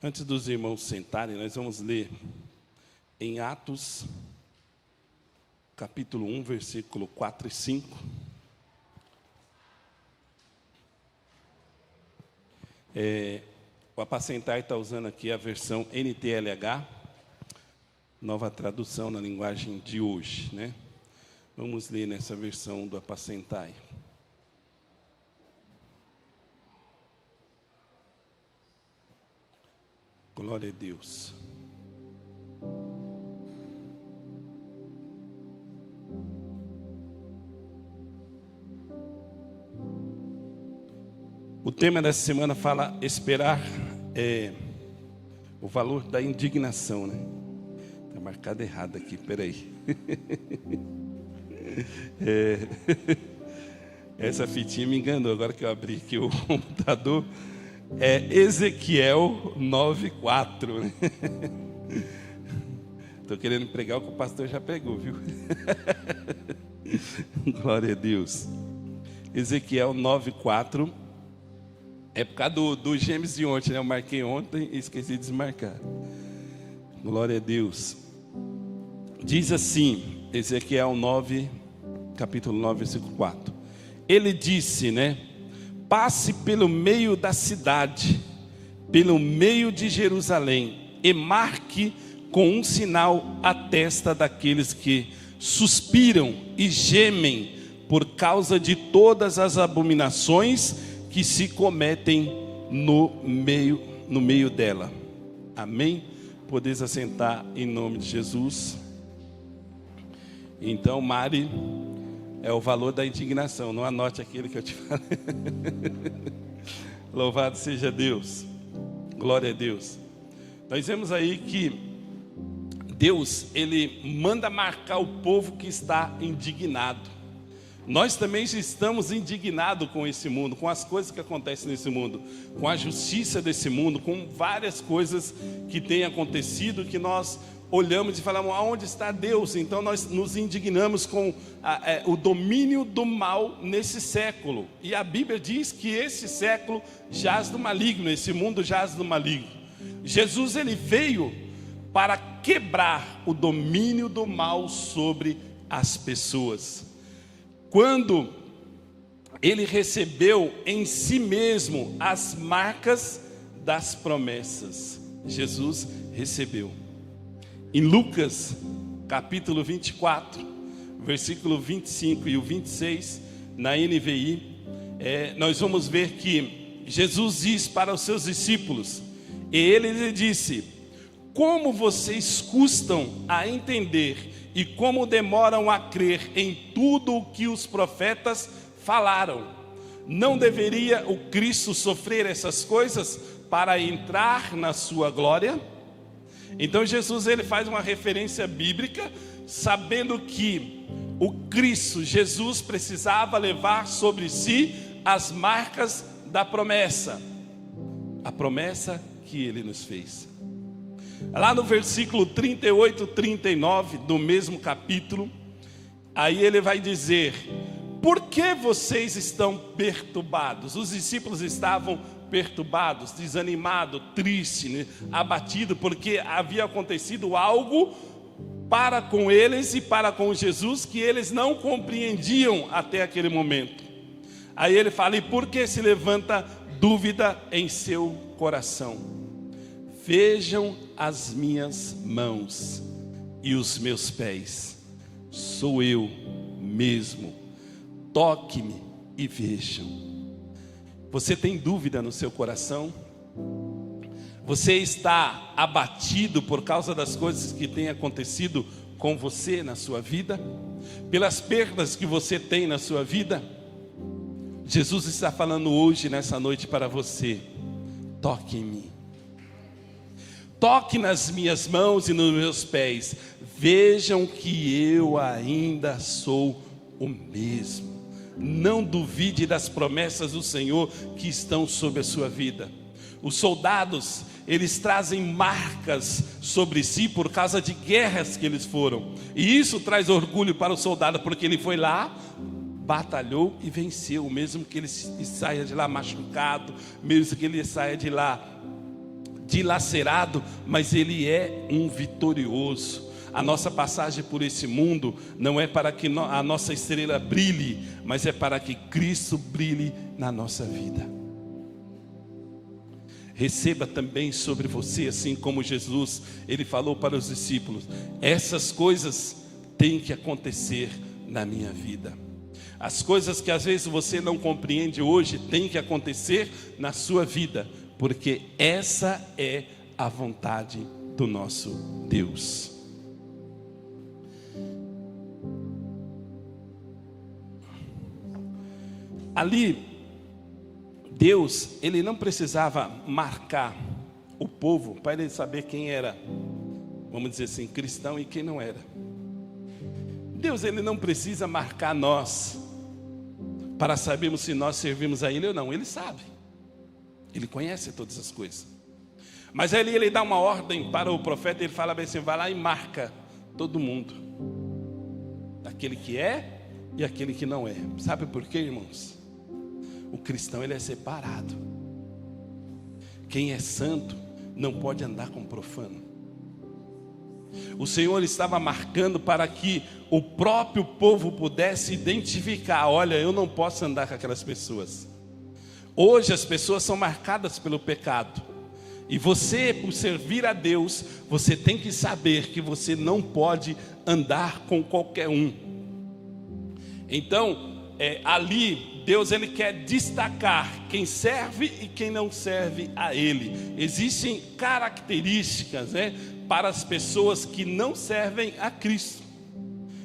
Antes dos irmãos sentarem, nós vamos ler em Atos, capítulo 1, versículo 4 e 5. O Apacentar está usando aqui a versão NTLH, nova tradução na linguagem de hoje, né? Vamos ler nessa versão do Apacentar. Glória a Deus. O tema dessa semana fala esperar o valor da indignação, né? Está marcado errado aqui, peraí. Essa fitinha me enganou, agora que eu abri aqui o computador. É Ezequiel 9:4, né? Estou querendo pregar o que o pastor já pregou, viu? Glória a Deus. Ezequiel 9:4. É por causa do Gêmeos de ontem, né? Eu marquei ontem e esqueci de desmarcar. Glória a Deus. Diz assim, Ezequiel 9, capítulo 9, versículo 4. Ele disse, né? Passe pelo meio da cidade, pelo meio de Jerusalém, e marque com um sinal a testa daqueles que suspiram e gemem por causa de todas as abominações que se cometem no meio dela. Amém? Podeis assentar em nome de Jesus. Então, Mari, é o valor da indignação, não anote aquilo que eu te falei. Louvado seja Deus, glória a Deus. Nós vemos aí que Deus, Ele manda marcar o povo que está indignado. Nós também estamos indignados com esse mundo, com as coisas que acontecem nesse mundo, com a justiça desse mundo, com várias coisas que têm acontecido, que nós olhamos e falamos, aonde está Deus? Então nós nos indignamos com o domínio do mal nesse século. E a Bíblia diz que esse século jaz do maligno, esse mundo jaz do maligno. Jesus, ele veio para quebrar o domínio do mal sobre as pessoas. Quando ele recebeu em si mesmo as marcas das promessas, Jesus recebeu. Em Lucas, capítulo 24, versículo 25 e o 26, na NVI, nós vamos ver que Jesus diz para os seus discípulos, e ele lhe disse, como vocês custam a entender e como demoram a crer em tudo o que os profetas falaram. Não deveria o Cristo sofrer essas coisas para entrar na sua glória? Então Jesus, ele faz uma referência bíblica, sabendo que o Cristo, Jesus, precisava levar sobre si as marcas da promessa. A promessa que ele nos fez. Lá no versículo 38, 39 do mesmo capítulo, aí ele vai dizer, por que vocês estão perturbados? Os discípulos estavam perturbados, desanimados, tristes, né? Abatidos, porque havia acontecido algo para com eles e para com Jesus que eles não compreendiam até aquele momento. Aí ele fala, e por que se levanta dúvida em seu coração? Vejam as minhas mãos e os meus pés, sou eu mesmo, toque-me e vejam. Você tem dúvida no seu coração? Você está abatido por causa das coisas que têm acontecido com você na sua vida? Pelas perdas que você tem na sua vida? Jesus está falando hoje, nessa noite, para você, toque em mim. Toque nas minhas mãos e nos meus pés. Vejam que eu ainda sou o mesmo. Não duvide das promessas do Senhor que estão sobre a sua vida. Os soldados, eles trazem marcas sobre si por causa de guerras que eles foram. E isso traz orgulho para o soldado, porque ele foi lá, batalhou e venceu. Mesmo que ele saia de lá machucado, mesmo que ele saia de lá dilacerado, mas ele é um vitorioso. A nossa passagem por esse mundo não é para que a nossa estrela brilhe, mas é para que Cristo brilhe na nossa vida. Receba também sobre você, assim como Jesus, ele falou para os discípulos: essas coisas têm que acontecer na minha vida. As coisas que às vezes você não compreende hoje, têm que acontecer na sua vida, porque essa é a vontade do nosso Deus. Ali, Deus, ele não precisava marcar o povo para ele saber quem era, vamos dizer assim, cristão e quem não era. Deus, ele não precisa marcar nós para sabermos se nós servimos a ele ou não. Ele sabe, ele conhece todas as coisas. Mas ali ele dá uma ordem para o profeta, ele fala bem assim: vai lá e marca todo mundo, aquele que é e aquele que não é. Sabe por quê, irmãos? O cristão, ele é separado. Quem é santo não pode andar com profano. O Senhor estava marcando para que o próprio povo pudesse identificar: olha, eu não posso andar com aquelas pessoas. Hoje as pessoas são marcadas pelo pecado, e você, por servir a Deus, você tem que saber que você não pode andar com qualquer um. Então, ali Deus, ele quer destacar quem serve e quem não serve a ele. Existem características, para as pessoas que não servem a Cristo.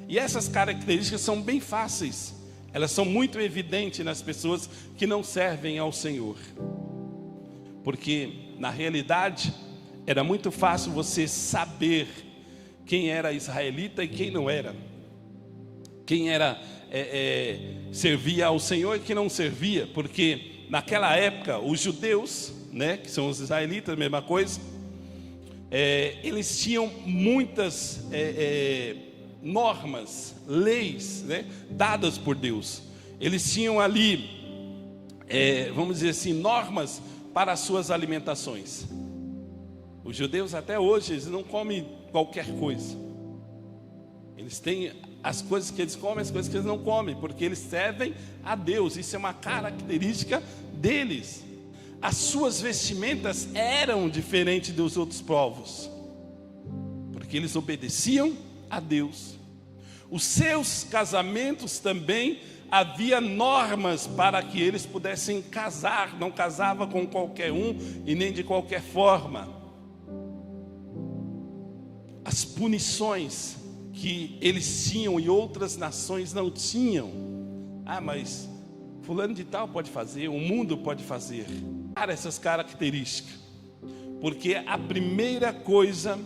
E essas características são bem fáceis. Elas são muito evidentes nas pessoas que não servem ao Senhor. Porque, na realidade, era muito fácil você saber quem era israelita e quem não era. Quem era servia ao Senhor e quem não servia. Porque naquela época os judeus, que são os israelitas, a mesma coisa, eles tinham muitas normas, leis, dadas por Deus. Eles tinham ali, vamos dizer assim, normas para as suas alimentações. Os judeus até hoje, eles não comem qualquer coisa. Eles têm as coisas que eles comem, as coisas que eles não comem, porque eles servem a Deus. Isso é uma característica deles. As suas vestimentas eram diferentes dos outros povos, porque eles obedeciam a Deus. Os seus casamentos também havia normas para que eles pudessem casar. Não casava com qualquer um e nem de qualquer forma. As punições que eles tinham e outras nações não tinham. Mas fulano de tal pode fazer, o mundo pode fazer. Essas características, porque a primeira coisa,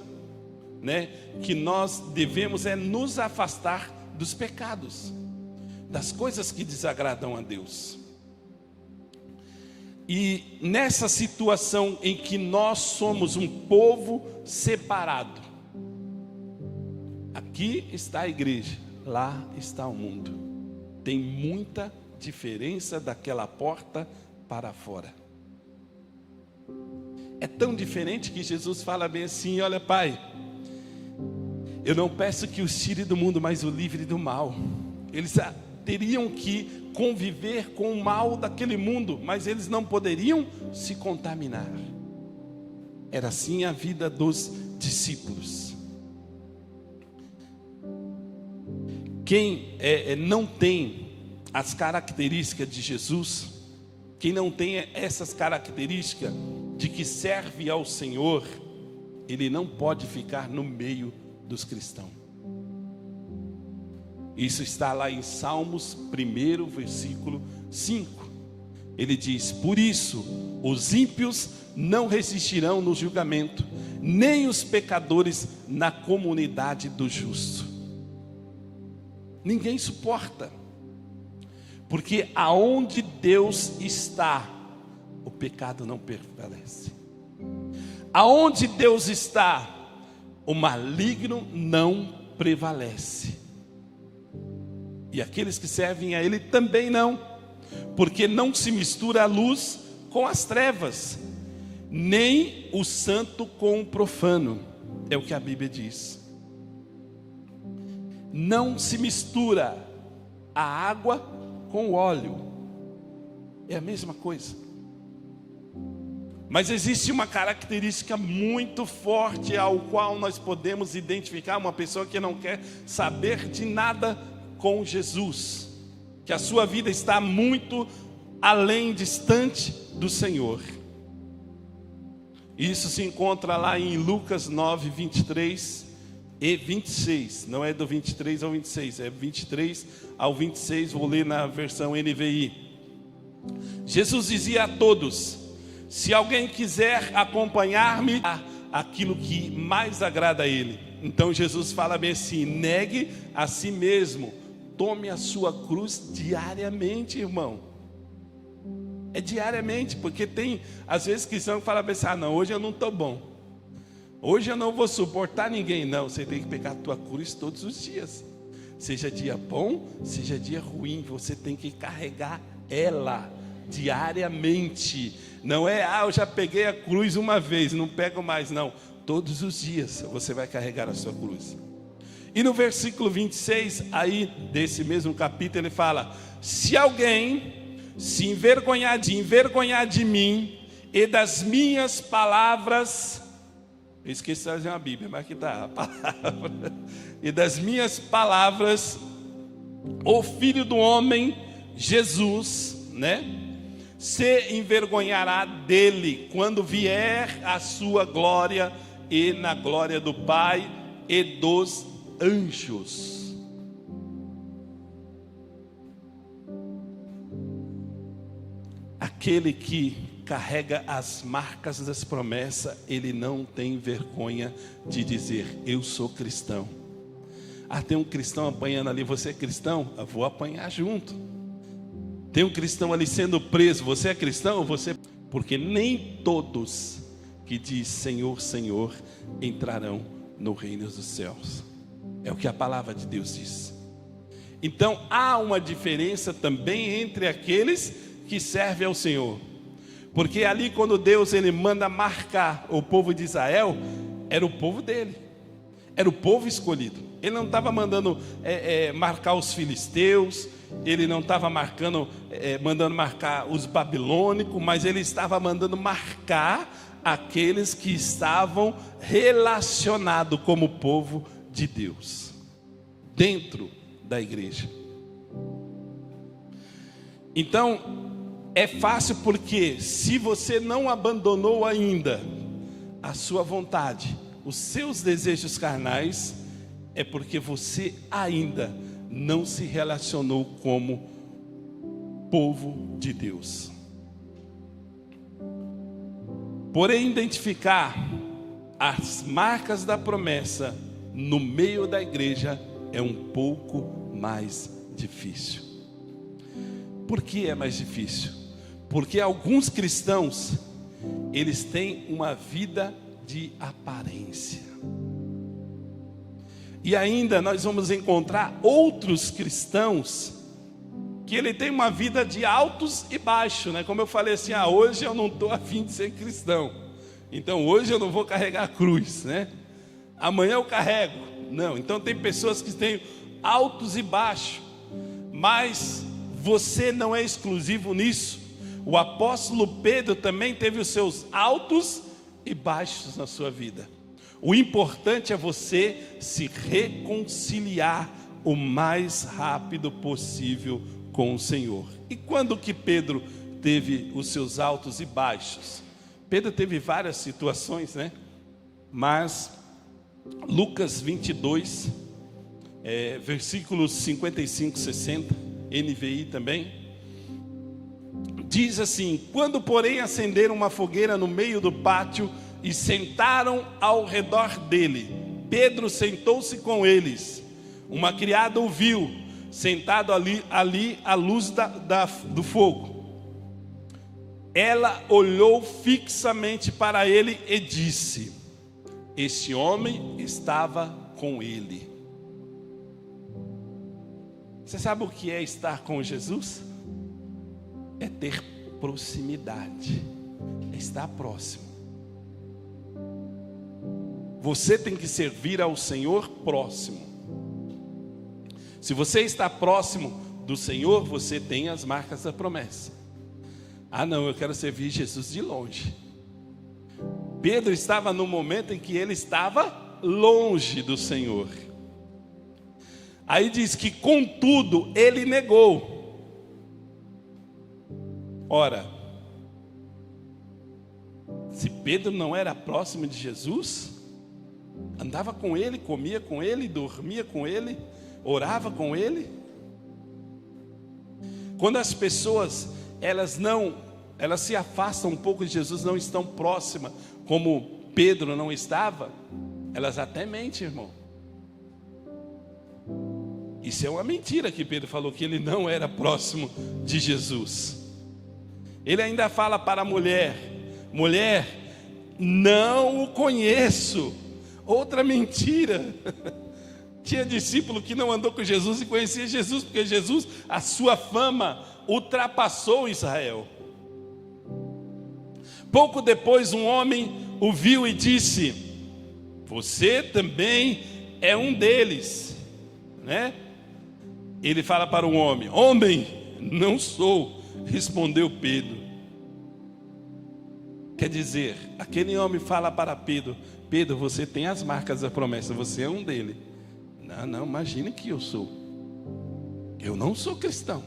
que nós devemos é nos afastar dos pecados, das coisas que desagradam a Deus. E nessa situação em que nós somos um povo separado, aqui está a igreja, lá está o mundo. Tem muita diferença daquela porta para fora. É tão diferente que Jesus fala bem assim: olha, Pai, eu não peço que os tire do mundo, mas o livre do mal. Eles teriam que conviver com o mal daquele mundo, mas eles não poderiam se contaminar. Era assim a vida dos discípulos. Quem não tem as características de Jesus, quem não tem essas características de que serve ao Senhor, ele não pode ficar no meio dos cristãos. Isso está lá em Salmos 1, versículo 5. Ele diz: por isso os ímpios não resistirão no julgamento, nem os pecadores na comunidade do justo. Ninguém suporta, porque aonde Deus está, o pecado não prevalece. Aonde Deus está, o maligno não prevalece. E aqueles que servem a Ele também não, porque não se mistura a luz com as trevas. nem o santo com o profano, é o que a Bíblia diz. Não se mistura a água com o óleo, é a mesma coisa. Mas existe uma característica muito forte ao qual nós podemos identificar uma pessoa que não quer saber de nada com Jesus, que a sua vida está muito além, distante do Senhor. Isso se encontra lá em Lucas 9, 23 e 26. Não é do 23 ao 26, é 23 ao 26. Vou ler na versão NVI. Jesus dizia a todos: se alguém quiser acompanhar-me, aquilo que mais agrada a ele. Então Jesus fala bem assim: negue a si mesmo, tome a sua cruz diariamente, irmão. É diariamente, porque tem às vezes cristão que fala assim: não, hoje eu não estou bom, hoje eu não vou suportar ninguém. Não, você tem que pegar a tua cruz todos os dias, seja dia bom, seja dia ruim, você tem que carregar ela diariamente. Não é, eu já peguei a cruz uma vez, não pego mais. Não, todos os dias você vai carregar a sua cruz. E no versículo 26 aí desse mesmo capítulo ele fala: se alguém se envergonhar de mim e das minhas palavras, eu esqueci de trazer uma Bíblia, mas aqui está a palavra, e das minhas palavras, o Filho do Homem, Jesus, né, se envergonhará dele, quando vier a sua glória e na glória do Pai e dos anjos. Aquele que carrega as marcas das promessas, ele não tem vergonha de dizer: eu sou cristão. Tem um cristão apanhando ali, você é cristão? Eu vou apanhar junto. Tem um cristão ali sendo preso, você é cristão? Porque nem todos que diz Senhor, Senhor entrarão no reino dos céus. É o que a palavra de Deus diz. Então há uma diferença também entre aqueles que serve ao Senhor, porque ali quando Deus ele manda marcar o povo de Israel, era o povo dele, era o povo escolhido. Ele não estava mandando marcar os filisteus, ele não estava mandando marcar os babilônicos, mas ele estava mandando marcar aqueles que estavam relacionados como povo de Deus, dentro da igreja. Então é fácil, porque se você não abandonou ainda a sua vontade, os seus desejos carnais, é porque você ainda não se relacionou como povo de Deus. Porém, identificar as marcas da promessa no meio da igreja é um pouco mais difícil. Por que é mais difícil? Porque alguns cristãos, eles têm uma vida de aparência. E ainda nós vamos encontrar outros cristãos que ele tem uma vida de altos e baixos, né? Como eu falei assim, hoje eu não estou a fim de ser cristão, então hoje eu não vou carregar a cruz, né? Amanhã eu carrego. Não, então tem pessoas que têm altos e baixos, mas você não é exclusivo nisso. O apóstolo Pedro também teve os seus altos e baixos na sua vida. O importante é você se reconciliar o mais rápido possível com o Senhor. E quando que Pedro teve os seus altos e baixos? Pedro teve várias situações, né? Mas Lucas 22, versículos 55, 60, NVI também, diz assim: quando porém acenderam uma fogueira no meio do pátio e sentaram ao redor dele, Pedro sentou-se com eles. Uma criada o viu sentado ali à luz do fogo. Ela olhou fixamente para ele e disse: este homem estava com ele. Você sabe o que é estar com Jesus? É ter proximidade, é estar próximo. você tem que servir ao Senhor próximo. Se você está próximo do Senhor, você tem as marcas da promessa. Ah não, eu quero servir Jesus de longe. Pedro estava no momento em que ele estava longe do Senhor. Aí diz que contudo ele negou. Ora, se Pedro não era próximo de Jesus, andava com ele, comia com ele, dormia com ele, orava com ele. Quando as pessoas elas se afastam um pouco de Jesus, não estão próximas, como Pedro não estava, elas até mentem, irmão. Isso é uma mentira que Pedro falou, que ele não era próximo de Jesus. Ele ainda fala para a mulher: mulher, não o conheço. Outra mentira. Tinha discípulo que não andou com Jesus e conhecia Jesus, porque Jesus, a sua fama ultrapassou Israel. Pouco depois um homem o viu e disse: você também é um deles, né? Ele fala para o homem: homem, não sou, respondeu Pedro. Quer dizer, aquele homem fala para Pedro: Pedro, você tem as marcas da promessa, você é um dele. Não, imagine que eu sou. Eu não sou cristão.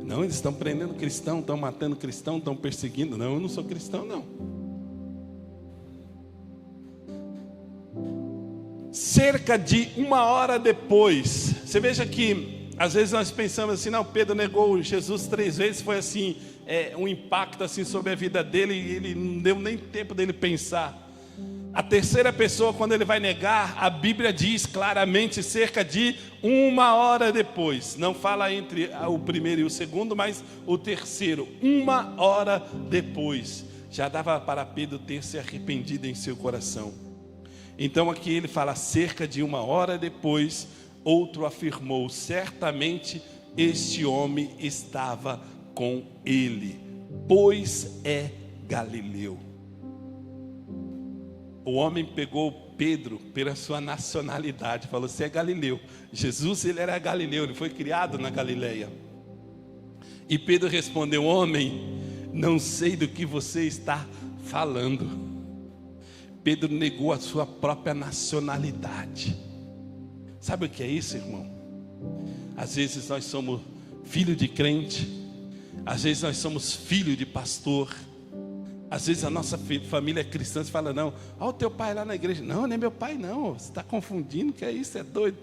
Não, eles estão prendendo cristão, estão matando cristão, estão perseguindo. Não, eu não sou cristão, não. Cerca de 1 hora depois, você veja que às vezes nós pensamos assim: não, Pedro negou Jesus 3 vezes, foi assim, um impacto assim sobre a vida dele, e ele não deu nem tempo dele pensar. A terceira pessoa, quando ele vai negar, a Bíblia diz claramente, cerca de 1 hora depois. Não fala entre o primeiro e o segundo, mas o terceiro. 1 hora depois. Já dava para Pedro ter se arrependido em seu coração. Então aqui ele fala, cerca de 1 hora depois, outro afirmou: certamente este homem estava com ele, pois é galileu. O homem pegou Pedro pela sua nacionalidade, falou: você é galileu. Jesus, ele era galileu, ele foi criado na Galileia. E Pedro respondeu: homem, não sei do que você está falando. Pedro negou a sua própria nacionalidade. Sabe o que é isso, irmão? Às vezes nós somos filho de crente, às vezes nós somos filho de pastor, às vezes a nossa família é cristã. Você fala: não, olha o teu pai lá na igreja. Não, nem meu pai não, você está confundindo, que é isso, é doido.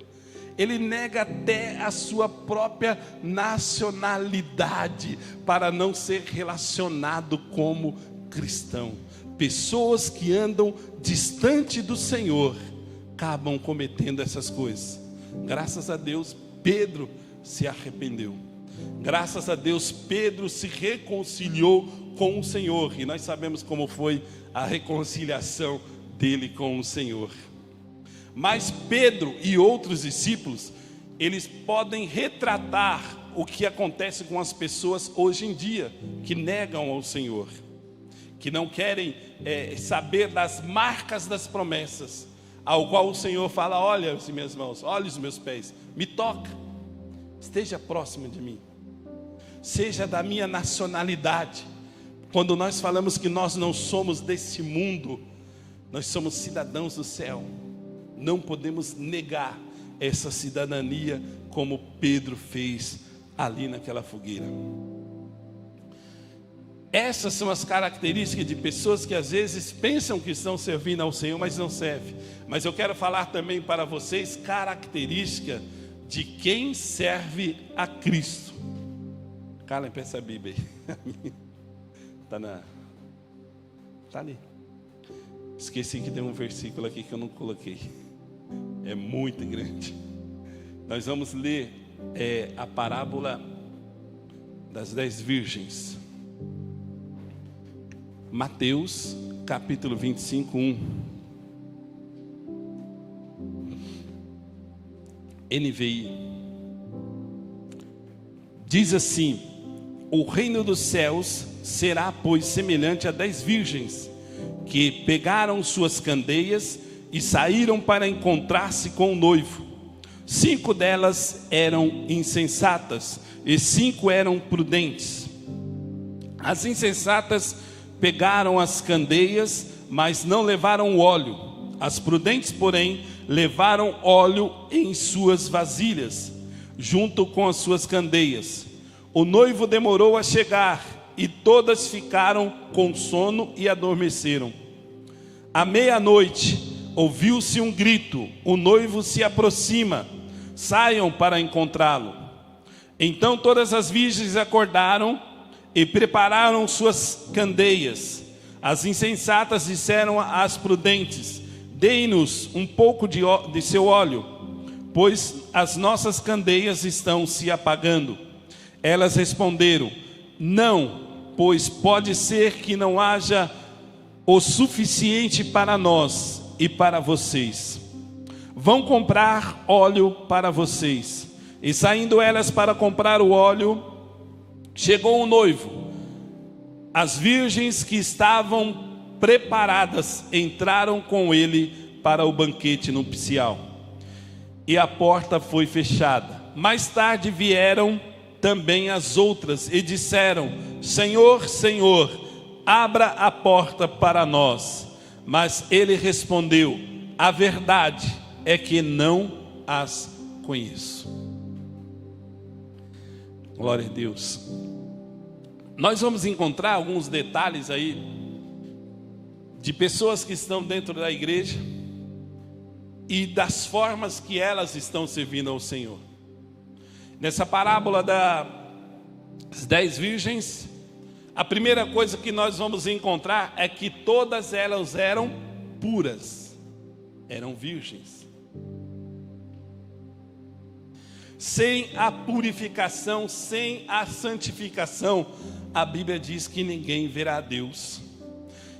Ele nega até a sua própria nacionalidade para não ser relacionado como cristão. Pessoas que andam distante do Senhor acabam cometendo essas coisas. Graças a Deus, Pedro se arrependeu. Graças a Deus, Pedro se reconciliou com o Senhor. E nós sabemos como foi a reconciliação dele com o Senhor. Mas Pedro e outros discípulos, eles podem retratar o que acontece com as pessoas hoje em dia, que negam ao Senhor, que não querem saber das marcas das promessas, ao qual o Senhor fala: olha as minhas mãos, olha os meus pés, me toca, esteja próximo de mim, seja da minha nacionalidade. Quando nós falamos que nós não somos desse mundo, nós somos cidadãos do céu. Não podemos negar essa cidadania, como Pedro fez ali naquela fogueira. Essas são as características de pessoas que às vezes pensam que estão servindo ao Senhor, mas não servem. Mas eu quero falar também para vocês característica de quem serve a Cristo. Carla, peça a Bíblia aí. Está ali. Esqueci que tem um versículo aqui que eu não coloquei. É muito grande. Nós vamos ler a parábola das 10 virgens. Mateus, capítulo 25, 1. NVI. Diz assim: o reino dos céus será, pois, semelhante a 10 virgens que pegaram suas candeias e saíram para encontrar-se com o noivo. 5 delas eram insensatas e 5 eram prudentes. As insensatas pegaram as candeias, mas não levaram óleo. As prudentes, porém, levaram óleo em suas vasilhas, junto com as suas candeias. O noivo demorou a chegar, e todas ficaram com sono e adormeceram. À meia-noite, ouviu-se um grito: o noivo se aproxima, saiam para encontrá-lo. Então todas as virgens acordaram e prepararam suas candeias. As insensatas disseram às prudentes: dei-nos um pouco de seu óleo, pois as nossas candeias estão se apagando. Elas responderam: não, pois pode ser que não haja o suficiente para nós e para vocês. Vão comprar óleo para vocês. E saindo elas para comprar o óleo, chegou o noivo. As virgens que estavam preparadas entraram com ele para o banquete nupcial, e a porta foi fechada. Mais tarde vieram também as outras e disseram: Senhor, Senhor, abra a porta para nós. Mas ele respondeu: a verdade é que não as conheço. Glória a Deus. Nós vamos encontrar alguns detalhes aí de pessoas que estão dentro da igreja e das formas que elas estão servindo ao Senhor. Nessa parábola das 10 virgens, a primeira coisa que nós vamos encontrar é que todas elas eram puras, eram virgens. Sem a purificação, sem a santificação, a Bíblia diz que ninguém verá a Deus.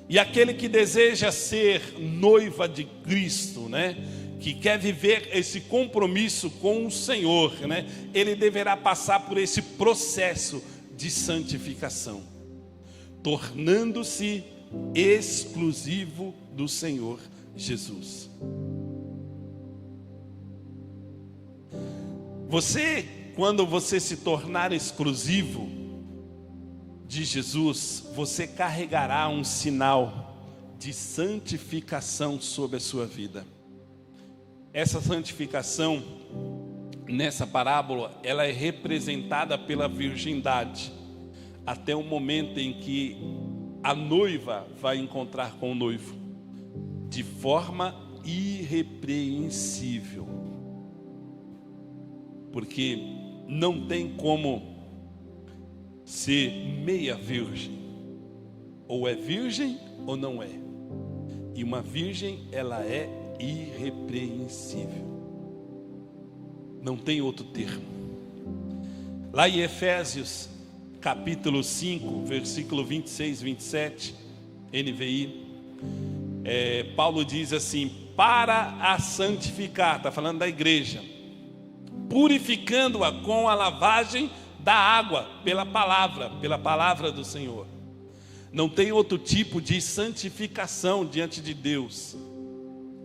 E aquele que deseja ser noiva de Cristo, né, que quer viver esse compromisso com o Senhor, né, ele deverá passar por esse processo de santificação, tornando-se exclusivo do Senhor Jesus. Você, quando você se tornar exclusivo de Jesus, você carregará um sinal de santificação sobre a sua vida. Essa santificação, nessa parábola, ela é representada pela virgindade, até o momento em que a noiva vai encontrar com o noivo, de forma irrepreensível. Porque não tem como ser meia virgem. Ou é virgem ou não é. E uma virgem, ela é irrepreensível. Não tem outro termo. Lá em Efésios, capítulo 5, versículo 26, 27, NVI, Paulo diz assim: para a santificar, está falando da igreja, purificando-a com a lavagem da água, pela palavra do Senhor. Não tem outro tipo de santificação diante de Deus.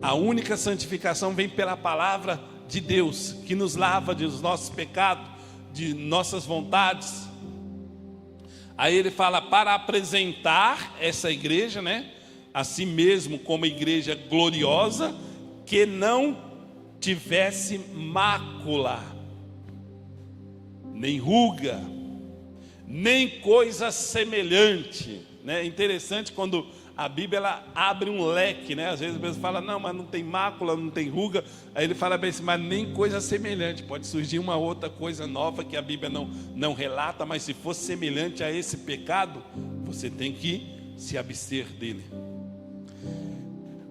A única santificação vem pela palavra de Deus, que nos lava dos nossos pecados, de nossas vontades. Aí ele fala para apresentar essa igreja, né, a si mesmo como igreja gloriosa, que não tivesse mácula, nem ruga, nem coisa semelhante, né? É interessante quando a Bíblia ela abre um leque, né? Às vezes a pessoa fala: não, mas não tem mácula, não tem ruga. Aí ele fala bem assim: mas nem coisa semelhante. Pode surgir uma outra coisa nova que a Bíblia não relata, mas se fosse semelhante a esse pecado, você tem que se abster dele.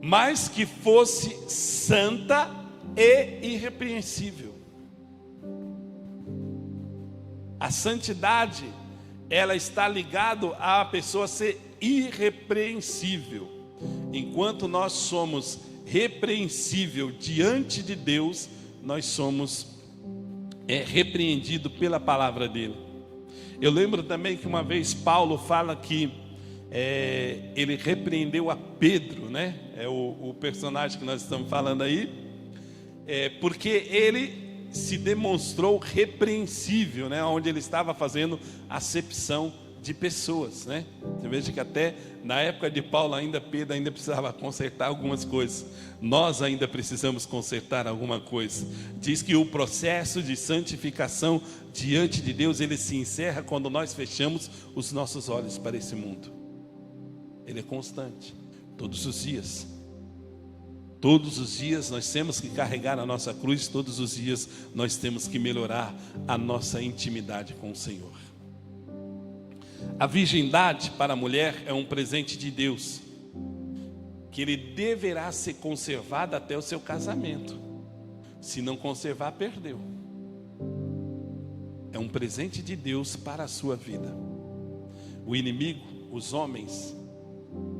Mas que fosse santa e irrepreensível. A santidade, ela está ligada a pessoa ser irrepreensível. Enquanto nós somos repreensível diante de Deus, nós somos repreendidos pela palavra dele. Eu lembro também que uma vez Paulo fala que ele repreendeu a Pedro, né? É o personagem que nós estamos falando aí, porque ele se demonstrou repreensível, né? Onde ele estava fazendo acepção de pessoas, né? Você veja que até na época de Paulo Pedro ainda precisava consertar algumas coisas. Nós ainda precisamos consertar alguma coisa. Diz que o processo de santificação diante de Deus, ele se encerra quando nós fechamos os nossos olhos para esse mundo. Ele é constante, todos os dias. Todos os dias nós temos que carregar a nossa cruz, todos os dias nós temos que melhorar a nossa intimidade com o Senhor. A virgindade para a mulher é um presente de Deus, que ele deverá ser conservado até o seu casamento. Se não conservar, perdeu. É um presente de Deus para a sua vida. O inimigo, os homens,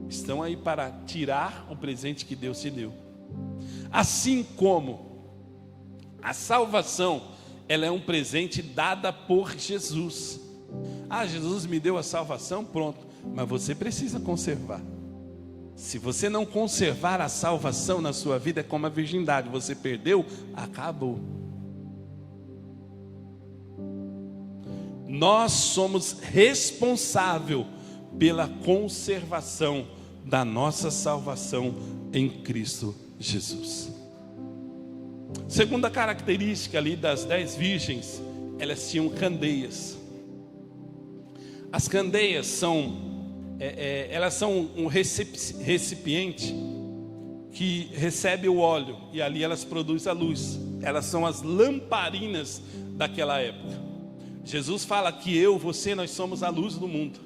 estão aí para tirar o presente que Deus te deu. Assim como a salvação, ela é um presente dada por Jesus. Jesus me deu a salvação, pronto. Mas você precisa conservar. Se você não conservar a salvação na sua vida, é como a virgindade. Você perdeu, acabou. Nós somos responsáveis pela conservação da nossa salvação em Cristo Jesus. Segunda característica ali das 10 virgens, elas tinham candeias. As candeias elas são um recipiente que recebe o óleo e ali elas produzem a luz. Elas são as lamparinas daquela época. Jesus fala que você, nós somos a luz do mundo.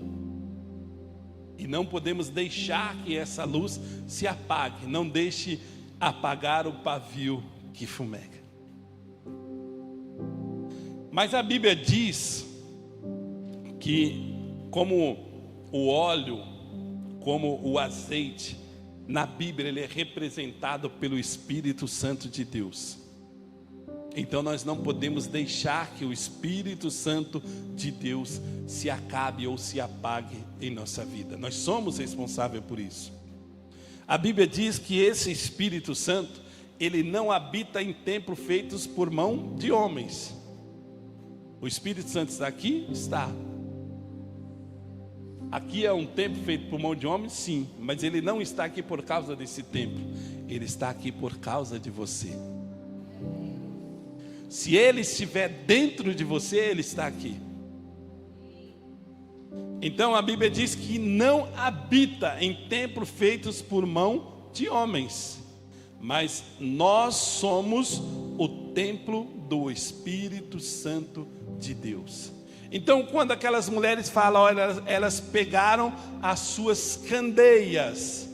E não podemos deixar que essa luz se apague. Não deixe apagar o pavio que fumega. Mas a Bíblia diz que como o óleo, como o azeite, na Bíblia ele é representado pelo Espírito Santo de Deus. Então nós não podemos deixar que o Espírito Santo de Deus se acabe ou se apague em nossa vida. Nós somos responsáveis por isso. A Bíblia diz que esse Espírito Santo, ele não habita em templos feitos por mão de homens. O Espírito Santo está aqui? Está. Aqui é um templo feito por mão de homens? Sim. Mas ele não está aqui por causa desse templo. Ele está aqui por causa de você. Se ele estiver dentro de você, ele está aqui. Então a Bíblia diz que não habita em templos feitos por mão de homens. Mas nós somos o templo do Espírito Santo de Deus. Então quando aquelas mulheres falam, olha, elas pegaram as suas candeias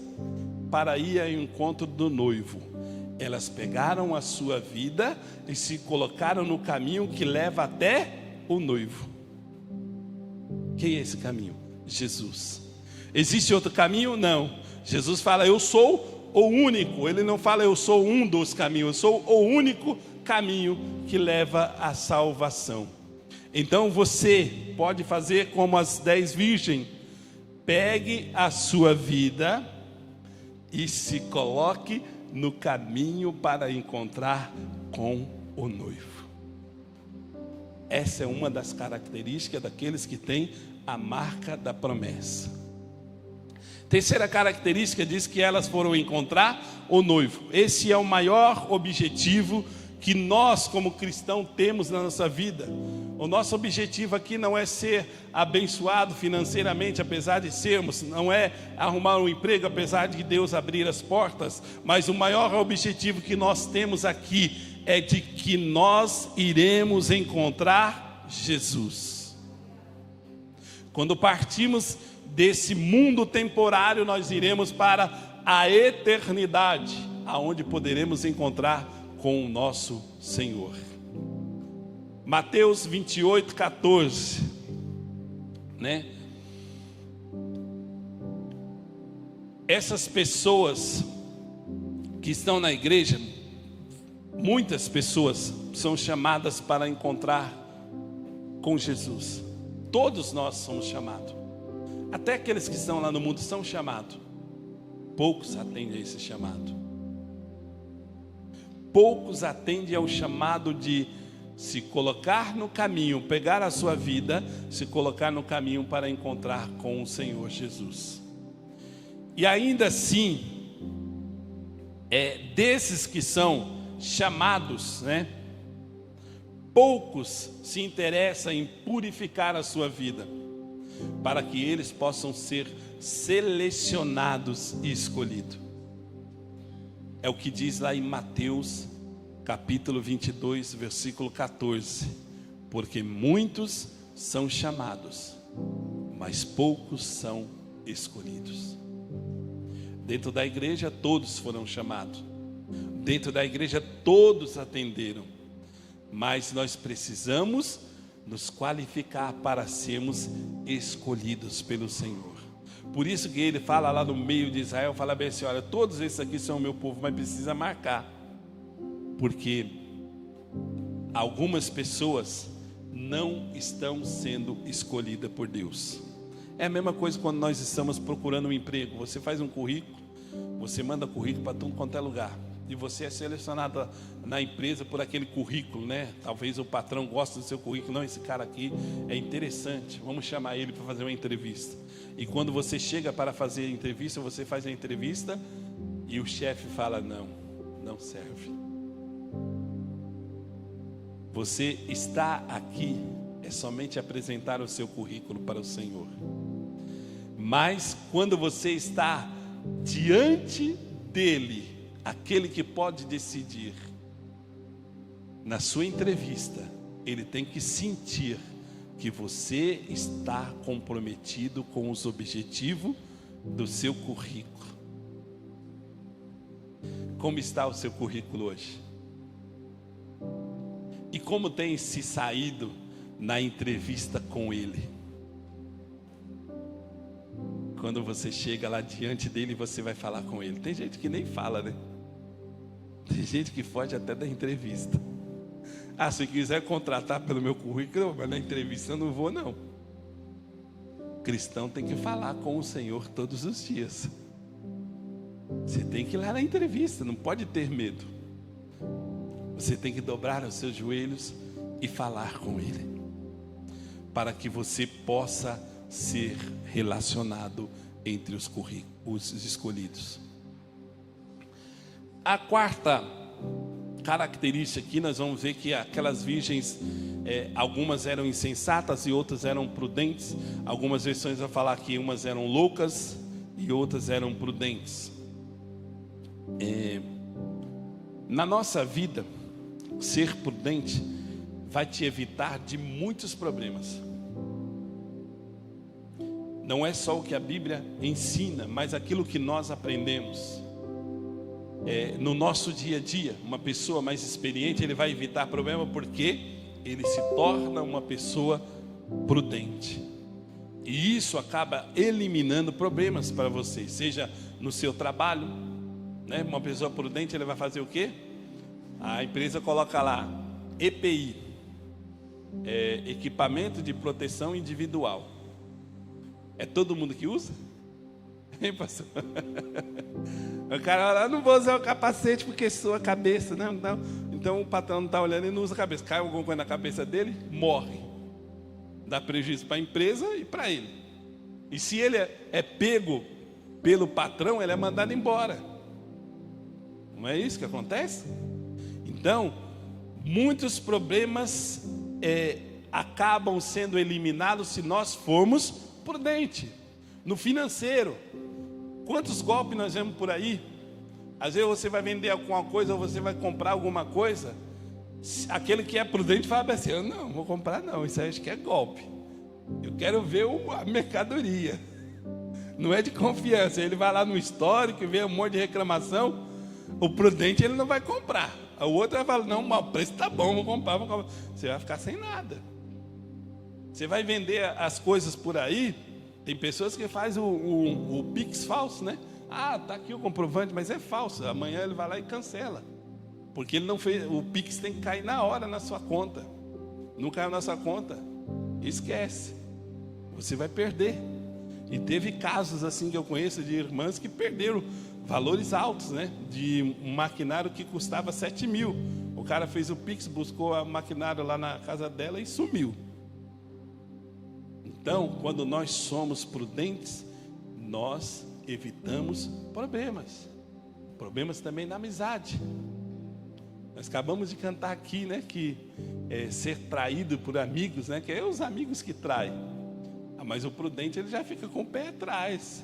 para ir ao encontro do noivo. Elas pegaram a sua vida e se colocaram no caminho que leva até o noivo. Quem é esse caminho? Jesus. Existe outro caminho? Não. Jesus fala, eu sou o único. Ele não fala, eu sou um dos caminhos. Eu sou o único caminho que leva à salvação. Então você pode fazer como as 10 virgens. Pegue a sua vida e se coloque no caminho para encontrar com o noivo. Essa é uma das características daqueles que têm a marca da promessa. Terceira característica diz que elas foram encontrar o noivo. Esse é o maior objetivo que nós como cristãos temos na nossa vida. O nosso objetivo aqui não é ser abençoado financeiramente, apesar de sermos, não é arrumar um emprego, apesar de Deus abrir as portas, mas o maior objetivo que nós temos aqui é de que nós iremos encontrar Jesus. Quando partimos desse mundo temporário, nós iremos para a eternidade, aonde poderemos encontrar com o nosso Senhor. Mateus 28:14, né? Essas pessoas que estão na igreja, muitas pessoas são chamadas para encontrar com Jesus. Todos nós somos chamados. Até aqueles que estão lá no mundo são chamados. Poucos atendem a esse chamado. Poucos atendem ao chamado de se colocar no caminho, pegar a sua vida, se colocar no caminho para encontrar com o Senhor Jesus. E ainda assim, desses que são chamados, né? Poucos se interessam em purificar a sua vida, para que eles possam ser selecionados e escolhidos. É o que diz lá em Mateus, capítulo 22, versículo 14. Porque muitos são chamados, mas poucos são escolhidos. Dentro da igreja todos foram chamados. Dentro da igreja todos atenderam. Mas nós precisamos nos qualificar para sermos escolhidos pelo Senhor. Por isso que ele fala lá no meio de Israel, fala bem assim, olha, todos esses aqui são o meu povo, mas precisa marcar. Porque algumas pessoas não estão sendo escolhidas por Deus. É a mesma coisa quando nós estamos procurando um emprego. Você faz um currículo, você manda currículo para tudo quanto é lugar. E você é selecionado na empresa por aquele currículo, né? Talvez o patrão goste do seu currículo. Não, esse cara aqui é interessante, vamos chamar ele para fazer uma entrevista. E quando você chega para fazer a entrevista, você faz a entrevista e o chefe fala, não serve. Você está aqui, é somente apresentar o seu currículo para o Senhor. Mas quando você está diante dele, aquele que pode decidir, na sua entrevista, ele tem que sentir que você está comprometido com os objetivos do seu currículo. Como está o seu currículo hoje? E como tem se saído na entrevista com ele? Quando você chega lá diante dele, você vai falar com ele. Tem gente que nem fala, né? Tem gente que foge até da entrevista. Se quiser contratar pelo meu currículo, mas na entrevista eu não vou, não. Cristão tem que falar com o Senhor todos os dias. Você tem que ir lá na entrevista, não pode ter medo. Você tem que dobrar os seus joelhos e falar com Ele, para que você possa ser relacionado entre os escolhidos. A quarta característica aqui, nós vamos ver que aquelas virgens, algumas eram insensatas e outras eram prudentes. Algumas versões vão falar que umas eram loucas e outras eram prudentes. Na nossa vida, ser prudente vai te evitar de muitos problemas. Não é só o que a Bíblia ensina, mas aquilo que nós aprendemos. No nosso dia a dia, uma pessoa mais experiente, ele vai evitar problema porque ele se torna uma pessoa prudente. E isso acaba eliminando problemas para você, seja no seu trabalho, né? Uma pessoa prudente, ele vai fazer o quê? A empresa coloca lá, EPI, equipamento de proteção individual. É todo mundo que usa? Hein, pastor? O cara fala, não vou usar o capacete porque sua cabeça. Não. Então o patrão não está olhando e não usa a cabeça. Cai alguma coisa na cabeça dele, morre. Dá prejuízo para a empresa e para ele. E se ele é pego pelo patrão, ele é mandado embora. Não é isso que acontece? Então, muitos problemas acabam sendo eliminados se nós formos prudentes. No financeiro, quantos golpes nós vemos por aí? Às vezes você vai vender alguma coisa ou você vai comprar alguma coisa. Aquele que é prudente fala assim, eu não vou comprar não, isso aí acho que é golpe. Eu quero ver a mercadoria. Não é de confiança. Ele vai lá no histórico e vê um monte de reclamação. O prudente ele não vai comprar. O outro vai falar, não, o preço está bom, vou comprar. Você vai ficar sem nada. Você vai vender as coisas por aí. Tem pessoas que fazem o Pix falso, né? Tá aqui o comprovante, mas é falso. Amanhã ele vai lá e cancela. Porque ele não fez, o Pix tem que cair na hora na sua conta. Não caiu na sua conta, esquece. Você vai perder. E teve casos assim que eu conheço de irmãs que perderam valores altos, né? De um maquinário que custava 7 mil. O cara fez o Pix, buscou a maquinário lá na casa dela e sumiu. Então, quando nós somos prudentes, nós evitamos problemas. Problemas também na amizade. Nós acabamos de cantar aqui, né? Que ser traído por amigos, né? Que é os amigos que traem. Mas o prudente, ele já fica com o pé atrás.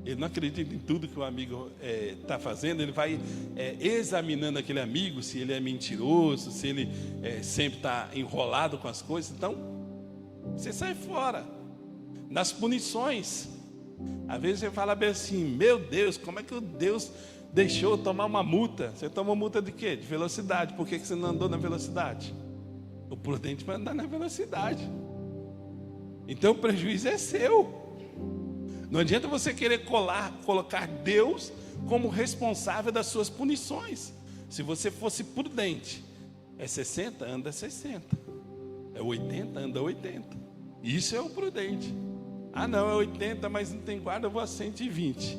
Ele não acredita em tudo que o amigo está fazendo. Ele vai examinando aquele amigo, se ele é mentiroso, se ele sempre está enrolado com as coisas. Então, você sai fora. Nas punições, às vezes você fala bem assim: meu Deus, como é que Deus deixou eu tomar uma multa? Você toma multa de quê? De velocidade. Por que você não andou na velocidade? O prudente vai andar na velocidade. Então o prejuízo é seu. Não adianta você querer colocar Deus como responsável das suas punições. Se você fosse prudente, é 60, anda 60. É 80, anda 80. Isso é o prudente. Ah não, é 80, mas não tem guarda, eu vou a 120.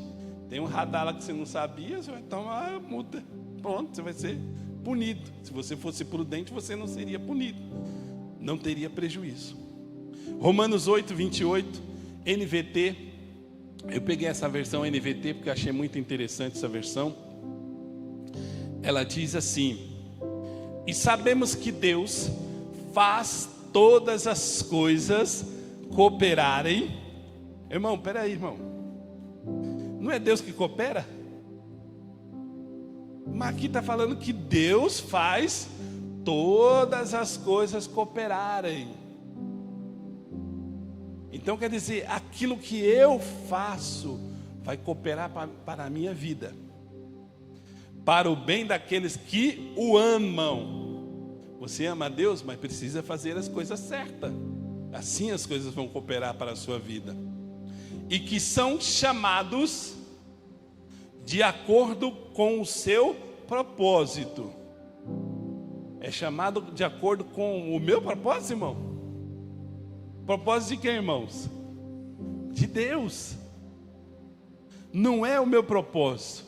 Tem um radar lá que você não sabia, você vai tomar a multa. Pronto, você vai ser punido. Se você fosse prudente, você não seria punido. Não teria prejuízo. Romanos 8, 28, NVT. Eu peguei essa versão NVT porque eu achei muito interessante essa versão. Ela diz assim: e sabemos que Deus faz todas as coisas cooperarem. Irmão, peraí, irmão. Não é Deus que coopera? Mas aqui está falando que Deus faz todas as coisas cooperarem. Então quer dizer, aquilo que eu faço vai cooperar para a minha vida, para o bem daqueles que o amam. Você ama a Deus, mas precisa fazer as coisas certas. Assim as coisas vão cooperar para a sua vida. E que são chamados de acordo com o seu propósito. É chamado de acordo com o meu propósito, irmão? Propósito de quem, irmãos? De Deus. Não é o meu propósito.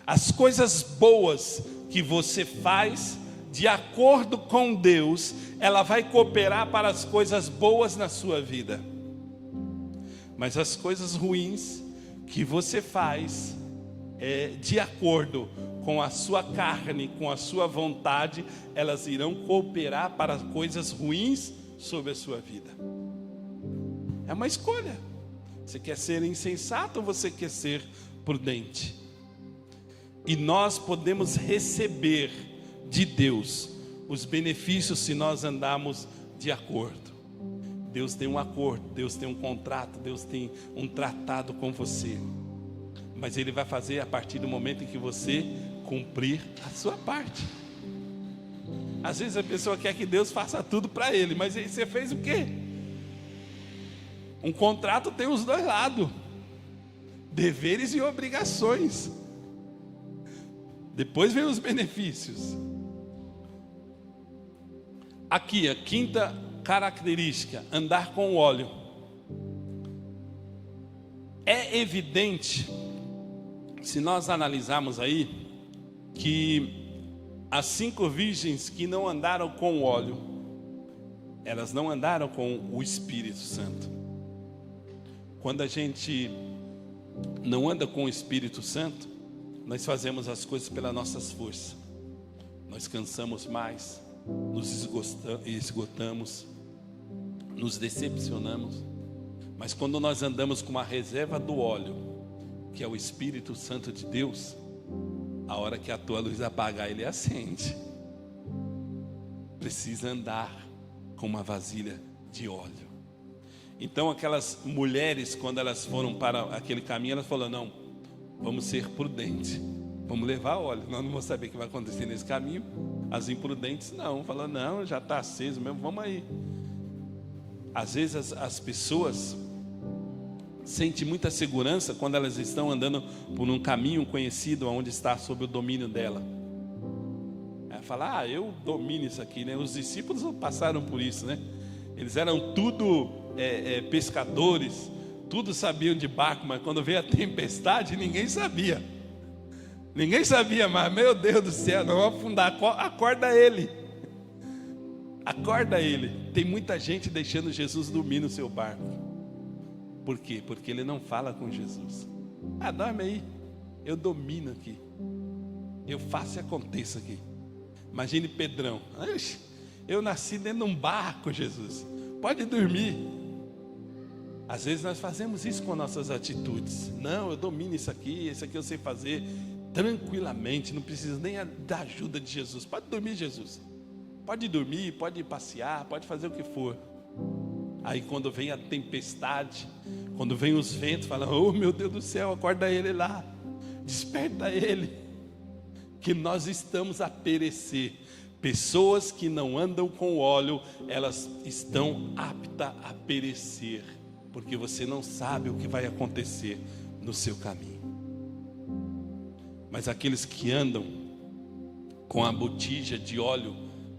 As coisas boas que você faz de acordo com Deus, ela vai cooperar para as coisas boas na sua vida. Mas as coisas ruins que você faz de acordo com a sua carne, com a sua vontade, elas irão cooperar para coisas ruins sobre a sua vida. É uma escolha. Você quer ser insensato ou você quer ser prudente? E nós podemos receber de Deus os benefícios se nós andarmos de acordo. Deus tem um acordo, Deus tem um contrato, Deus tem um tratado com você. Mas Ele vai fazer a partir do momento em que você cumprir a sua parte. Às vezes a pessoa quer que Deus faça tudo para ele, mas aí você fez o quê? Um contrato tem os dois lados, deveres e obrigações. Depois vem os benefícios. Aqui, a quinta característica: andar com óleo. É evidente, se nós analisarmos aí, que as 5 virgens que não andaram com óleo, elas não andaram com o Espírito Santo. Quando a gente não anda com o Espírito Santo, nós fazemos as coisas pelas nossas forças. Nós cansamos mais, nos esgotamos, nos decepcionamos. Mas quando nós andamos com a reserva do óleo, que é o Espírito Santo de Deus, a hora que a tua luz apagar, ele acende. Precisa andar com uma vasilha de óleo. Então aquelas mulheres, quando elas foram para aquele caminho, elas falaram: não, vamos ser prudentes, vamos levar óleo, nós não vamos saber o que vai acontecer nesse caminho. As imprudentes não, falam: não, já está aceso mesmo, vamos aí. Às vezes as pessoas sentem muita segurança quando elas estão andando por um caminho conhecido, onde está sob o domínio dela. Ela fala: eu domino isso aqui, né? Os discípulos passaram por isso, né? Eles eram tudo pescadores, Tudo sabiam de barco, mas quando veio a tempestade, ninguém sabia. Ninguém sabia, mas meu Deus do céu, não vamos afundar. Acorda ele. Acorda ele. Tem muita gente deixando Jesus dormir no seu barco. Por quê? Porque ele não fala com Jesus. Dorme aí. Eu domino aqui. Eu faço e aconteça aqui. Imagine Pedrão. Eu nasci dentro de um barco, Jesus. Pode dormir. Às vezes nós fazemos isso com nossas atitudes. Não, eu domino isso aqui eu sei fazer tranquilamente, não preciso nem da ajuda de Jesus. Pode dormir, Jesus. Pode dormir, pode passear, pode fazer o que for. Aí quando vem a tempestade, quando vem os ventos, fala: oh meu Deus do céu, acorda ele lá, desperta ele, que nós estamos a perecer. Pessoas que não andam com óleo, elas estão aptas a perecer, porque você não sabe o que vai acontecer no seu caminho. Mas aqueles que andam com a botija de óleo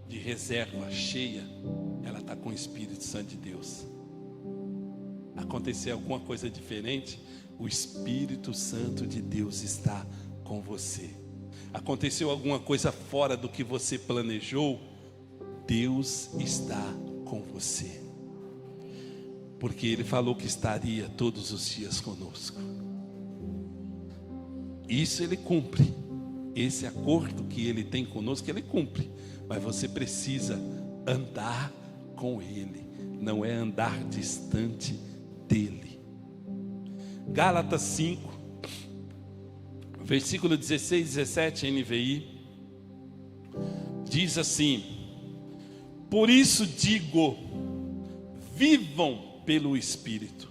de reserva cheia, ela está com o Espírito Santo de Deus. Acontecer alguma coisa diferente, o Espírito Santo de Deus está com você. Aconteceu alguma coisa fora do que você planejou, Deus está com você. Porque Ele falou que estaria todos os dias conosco. Isso Ele cumpre. Esse acordo que Ele tem conosco, Ele cumpre. Mas você precisa andar com Ele. Não é andar distante dEle. Gálatas 5, versículo 16 e 17, NVI. Diz assim: por isso digo, vivam pelo Espírito,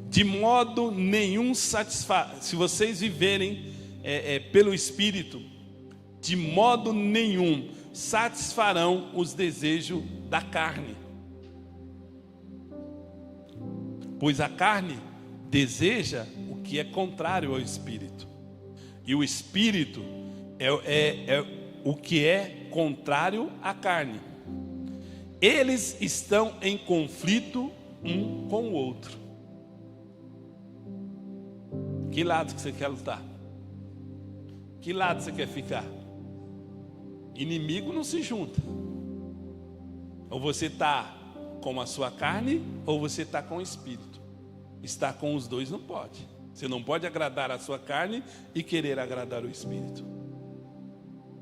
de modo nenhum se vocês viverem pelo Espírito, de modo nenhum satisfarão os desejos da carne, pois a carne deseja o que é contrário ao Espírito, e o Espírito é o que é contrário à carne. Eles estão em conflito um com o outro. Que lado que você quer lutar? Que lado você quer ficar? Inimigo não se junta. Ou você está com a sua carne, ou você está com o Espírito. Estar com os dois não pode. Você não pode agradar a sua carne e querer agradar o Espírito.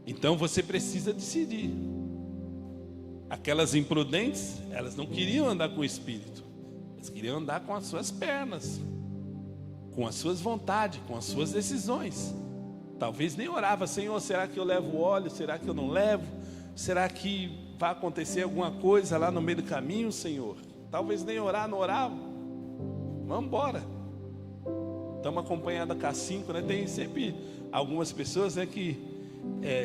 Então você precisa decidir. Aquelas imprudentes, elas não queriam andar com o Espírito. Elas queriam andar com as suas pernas, com as suas vontades, com as suas decisões. Talvez nem orava: Senhor, será que eu levo óleo? Será que eu não levo? Será que vai acontecer alguma coisa lá no meio do caminho, Senhor? Talvez nem orar, não orava. Vamos embora. Estamos acompanhados com a 5, né? Tem sempre algumas pessoas, né, que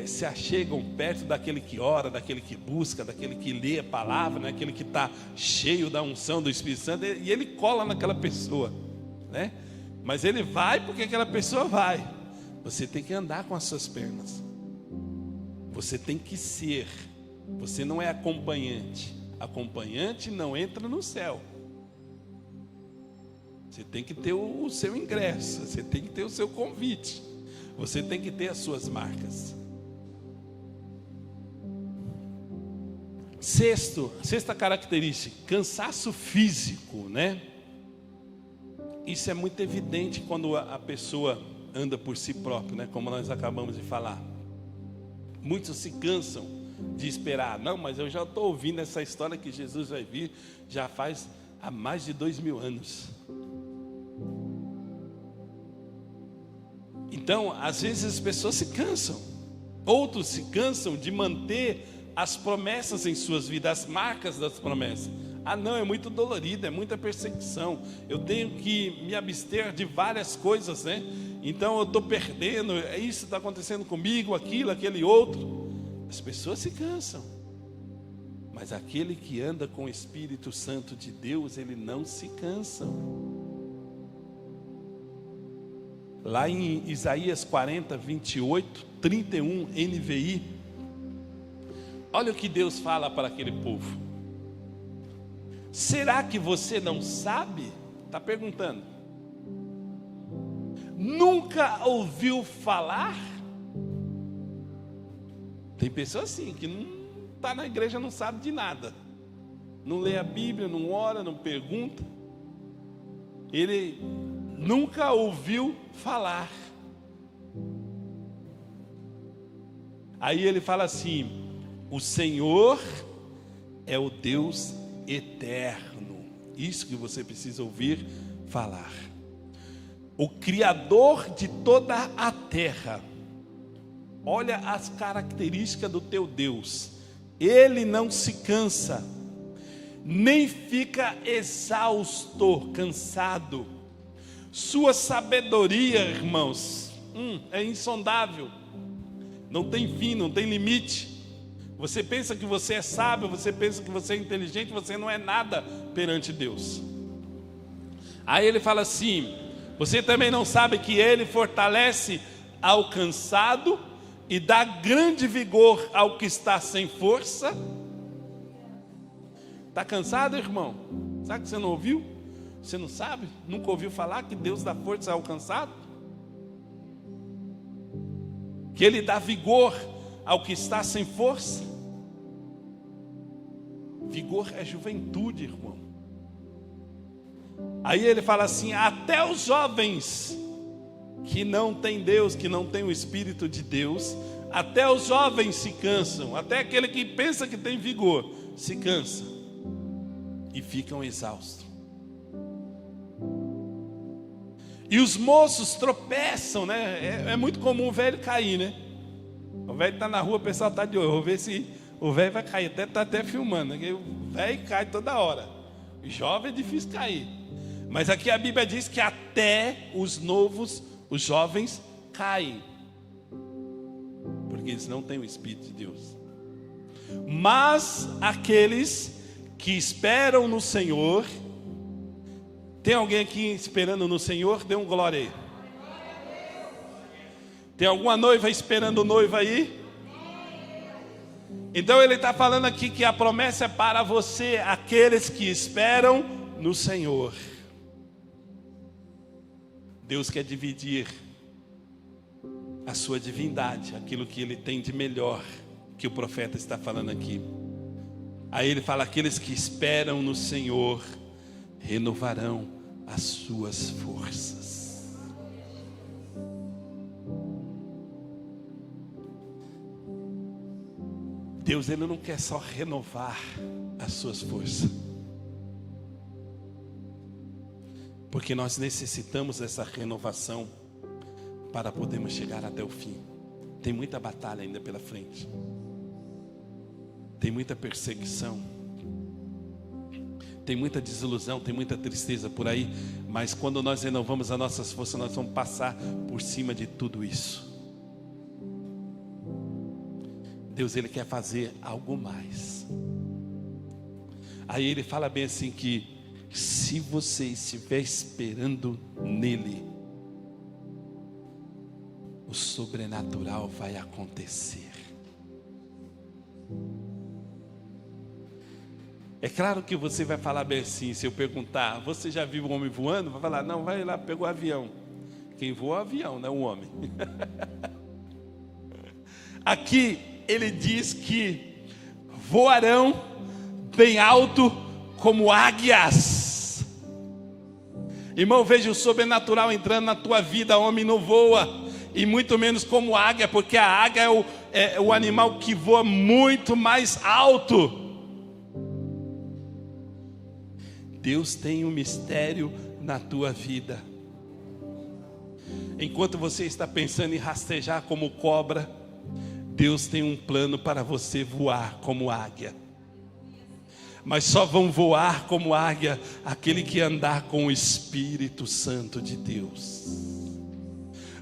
se achegam perto daquele que ora, daquele que busca, daquele que lê a palavra, né? Aquele que está cheio da unção do Espírito Santo, e ele cola naquela pessoa, né? Mas ele vai porque aquela pessoa vai. Você tem que andar com as suas pernas. Você tem que ser. Você não é acompanhante. Acompanhante não entra no céu. Você tem que ter o seu ingresso. Você tem que ter o seu convite. Você tem que ter as suas marcas. Sexta característica, cansaço físico, né? Isso é muito evidente quando a pessoa anda por si própria, né? Como nós acabamos de falar. Muitos se cansam de esperar. Não, mas eu já estou ouvindo essa história que Jesus vai vir já faz há mais de 2000 anos. Então, às vezes as pessoas se cansam. Outros se cansam de manter as promessas em suas vidas, as marcas das promessas. Não, é muito dolorido, é muita perseguição. Eu tenho que me abster de várias coisas, né? Então eu estou perdendo, isso está acontecendo comigo, aquilo, aquele outro. As pessoas se cansam. Mas aquele que anda com o Espírito Santo de Deus, ele não se cansa. Lá em Isaías 40, 28, 31, NVI, olha o que Deus fala para aquele povo: será que você não sabe? Está perguntando. Nunca ouviu falar? Tem pessoas assim, que não está na igreja, não sabe de nada. Não lê a Bíblia, não ora, não pergunta. Ele nunca ouviu falar. Aí ele fala assim: o Senhor é o Deus eterno. Isso que você precisa ouvir falar. O Criador de toda a terra. Olha as características do teu Deus. Ele não se cansa, nem fica exausto, cansado. Sua sabedoria, irmãos, é insondável. Não tem fim, não tem limite. Você pensa que você é sábio, você pensa que você é inteligente, você não é nada perante Deus. Aí ele fala assim: você também não sabe que Ele fortalece ao cansado e dá grande vigor ao que está sem força? Está cansado, irmão? Sabe que você não ouviu? Você não sabe? Nunca ouviu falar que Deus dá força ao cansado? Que Ele dá vigor ao que está sem força? Vigor é juventude, irmão. Aí ele fala assim: até os jovens que não têm Deus, que não têm o Espírito de Deus, até os jovens se cansam, até aquele que pensa que tem vigor, se cansa e ficam exaustos. E os moços tropeçam, né? É muito comum o velho cair, né? O velho está na rua, o pessoal está de olho, vou ver se o velho vai cair, está até filmando, né? O velho cai toda hora. O jovem é difícil cair. Mas aqui a Bíblia diz que até os jovens caem, porque eles não têm o Espírito de Deus. Mas aqueles que esperam no Senhor, tem alguém aqui esperando no Senhor? Dê um glória aí. Tem alguma noiva esperando o noivo aí? Então ele está falando aqui que a promessa é para você, aqueles que esperam no Senhor. Deus quer dividir a sua divindade, aquilo que Ele tem de melhor, que o profeta está falando aqui. Aí ele fala: aqueles que esperam no Senhor renovarão as suas forças. Deus, Ele não quer só renovar as suas forças, porque nós necessitamos dessa renovação para podermos chegar até o fim. Tem muita batalha ainda pela frente, tem muita perseguição, tem muita desilusão, tem muita tristeza por aí. Mas quando nós renovamos as nossas forças, nós vamos passar por cima de tudo isso. Deus, Ele quer fazer algo mais. Aí Ele fala bem assim que se você estiver esperando nele, o sobrenatural vai acontecer. É claro que você vai falar bem assim. Se eu perguntar: você já viu um homem voando? Vai falar: não, vai lá, pegou o avião. Quem voa é o avião, não é o homem. Aqui ele diz que voarão bem alto como águias. Irmão, veja o sobrenatural entrando na tua vida. Homem não voa, e muito menos como águia, porque a águia é o animal que voa muito mais alto. Deus tem um mistério na tua vida. Enquanto você está pensando em rastejar como cobra, Deus tem um plano para você voar como águia. Mas só vão voar como águia aquele que andar com o Espírito Santo de Deus.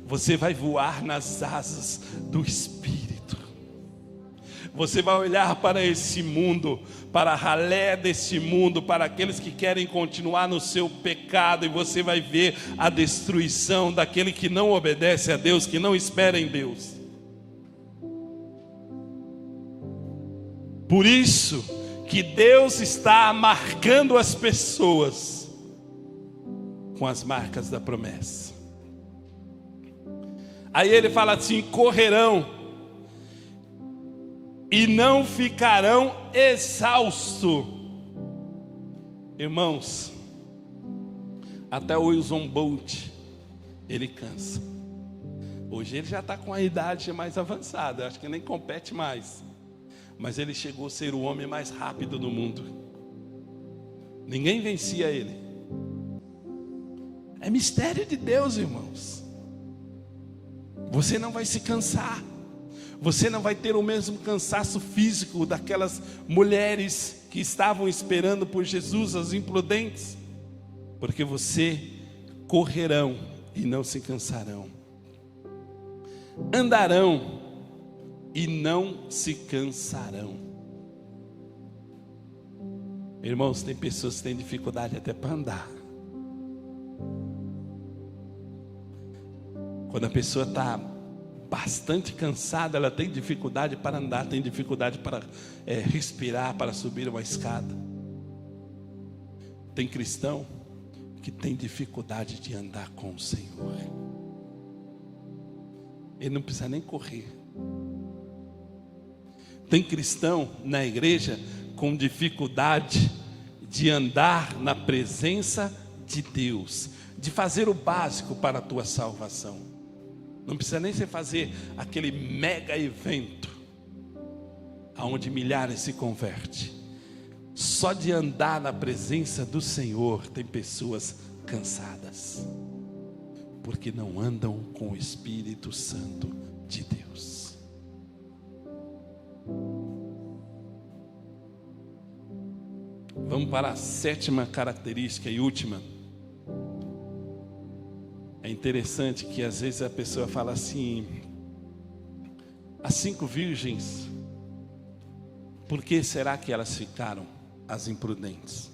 Você vai voar nas asas do Espírito. Você vai olhar para esse mundo, para a ralé desse mundo, para aqueles que querem continuar no seu pecado, e você vai ver a destruição daquele que não obedece a Deus, que não espera em Deus. Por isso que Deus está marcando as pessoas com as marcas da promessa. Aí ele fala assim: correrão e não ficarão exaustos. Irmãos, até o Usain Bolt, ele cansa. Hoje ele já está com a idade mais avançada, acho que nem compete mais. Mas ele chegou a ser o homem mais rápido do mundo. Ninguém vencia ele. É mistério de Deus, irmãos. Você não vai se cansar. Você não vai ter o mesmo cansaço físico daquelas mulheres que estavam esperando por Jesus, as imprudentes. Porque você correrão e não se cansarão. Andarão e não se cansarão. Irmãos, tem pessoas que têm dificuldade até para andar. Quando a pessoa está bastante cansada, ela tem dificuldade para andar, tem dificuldade para respirar, para subir uma escada. Tem cristão que tem dificuldade de andar com o Senhor. Ele não precisa nem correr. Tem cristão na igreja com dificuldade de andar na presença de Deus, de fazer o básico para a tua salvação. Não precisa nem você fazer aquele mega evento aonde milhares se convertem. Só de andar na presença do Senhor tem pessoas cansadas, porque não andam com o Espírito Santo de Deus. Vamos para a sétima característica e última. É interessante que às vezes a pessoa fala assim: as 5 virgens, por que será que elas ficaram, as imprudentes?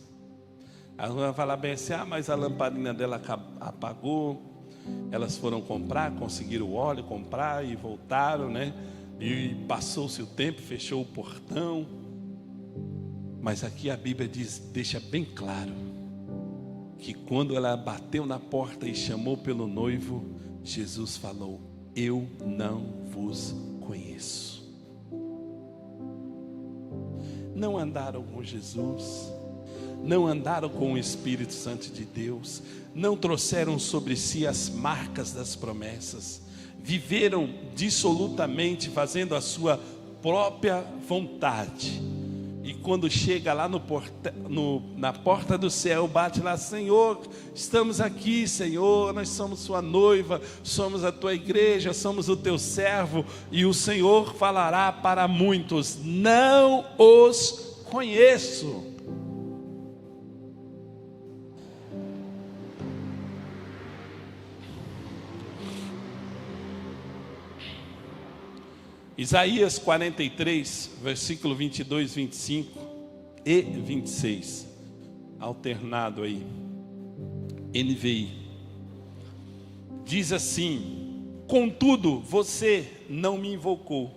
Ela vai falar bem assim: mas a lamparina dela apagou, elas foram comprar, conseguiram o óleo, comprar e voltaram, né? E passou-se o tempo, fechou o portão. Mas aqui a Bíblia deixa bem claro que quando ela bateu na porta e chamou pelo noivo, Jesus falou: eu não vos conheço. Não andaram com Jesus, não andaram com o Espírito Santo de Deus, não trouxeram sobre si as marcas das promessas, viveram dissolutamente fazendo a sua própria vontade. E quando chega lá na porta do céu, bate lá: Senhor, estamos aqui, Senhor, nós somos sua noiva, somos a tua igreja, somos o teu servo. E o Senhor falará para muitos: não os conheço. Isaías 43, versículo 22, 25 e 26, alternado aí, NVI, diz assim: contudo, você não me invocou.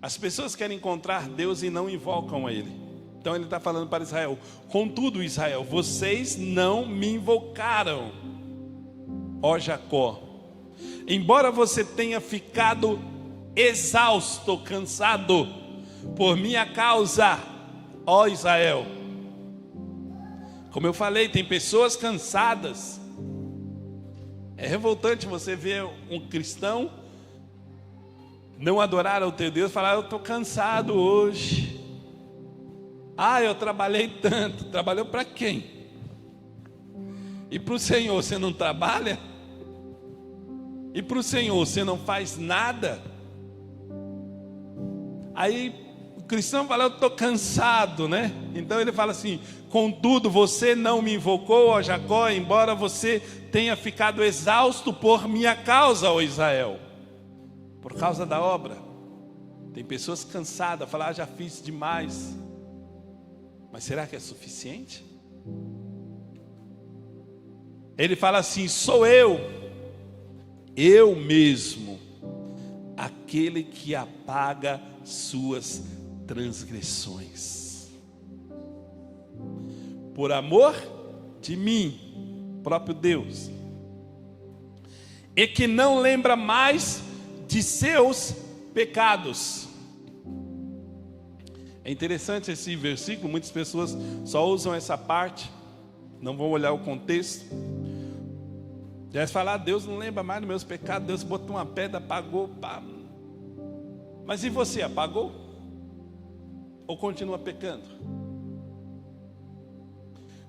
As pessoas querem encontrar Deus e não invocam a Ele. Então ele está falando para Israel: contudo, Israel, vocês não me invocaram, ó Jacó. Embora você tenha ficado exausto, cansado, por minha causa, ó Israel. Como eu falei, tem pessoas cansadas. É revoltante você ver um cristão não adorar ao teu Deus, falar: eu estou cansado hoje. Eu trabalhei tanto. Trabalhou para quem? E para o Senhor você não trabalha? E para o Senhor você não faz nada? Aí o cristão fala: eu estou cansado, né? Então ele fala assim: contudo, você não me invocou, ó Jacó, embora você tenha ficado exausto por minha causa, ó Israel. Por causa da obra. Tem pessoas cansadas, falam: já fiz demais. Mas será que é suficiente? Ele fala assim: sou eu mesmo, aquele que apaga suas transgressões. Por amor de mim, próprio Deus, e que não lembra mais de seus pecados. É interessante esse versículo, muitas pessoas só usam essa parte, não vão olhar o contexto. Já falar, Deus não lembra mais dos meus pecados, Deus botou uma pedra, apagou, pá. Mas e você, apagou? Ou continua pecando?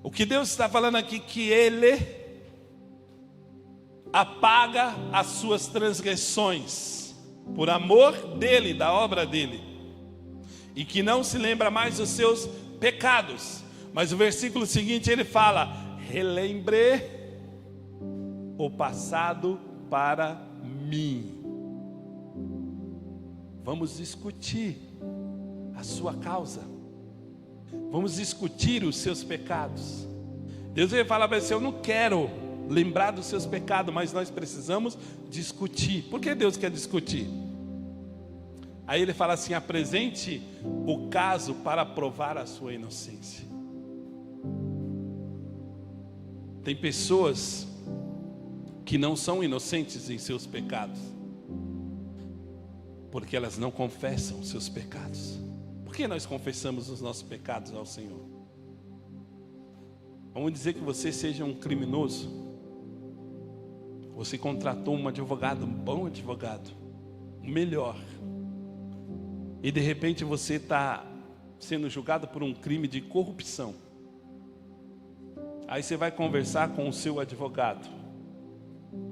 O que Deus está falando aqui, que Ele apaga as suas transgressões, por amor dEle, da obra dEle, e que não se lembra mais dos seus pecados. Mas o versículo seguinte ele fala: relembre o passado para mim. Vamos discutir a sua causa, vamos discutir os seus pecados. Deus vai falar para você: eu não quero lembrar dos seus pecados, mas nós precisamos discutir. Por que Deus quer discutir? Aí ele fala assim: apresente o caso para provar a sua inocência. Tem pessoas que não são inocentes em seus pecados, porque elas não confessam os seus pecados. Por que nós confessamos os nossos pecados ao Senhor? Vamos dizer que você seja um criminoso. Você contratou um advogado, um bom advogado, o melhor, e de repente você está sendo julgado por um crime de corrupção. Aí você vai conversar com o seu advogado.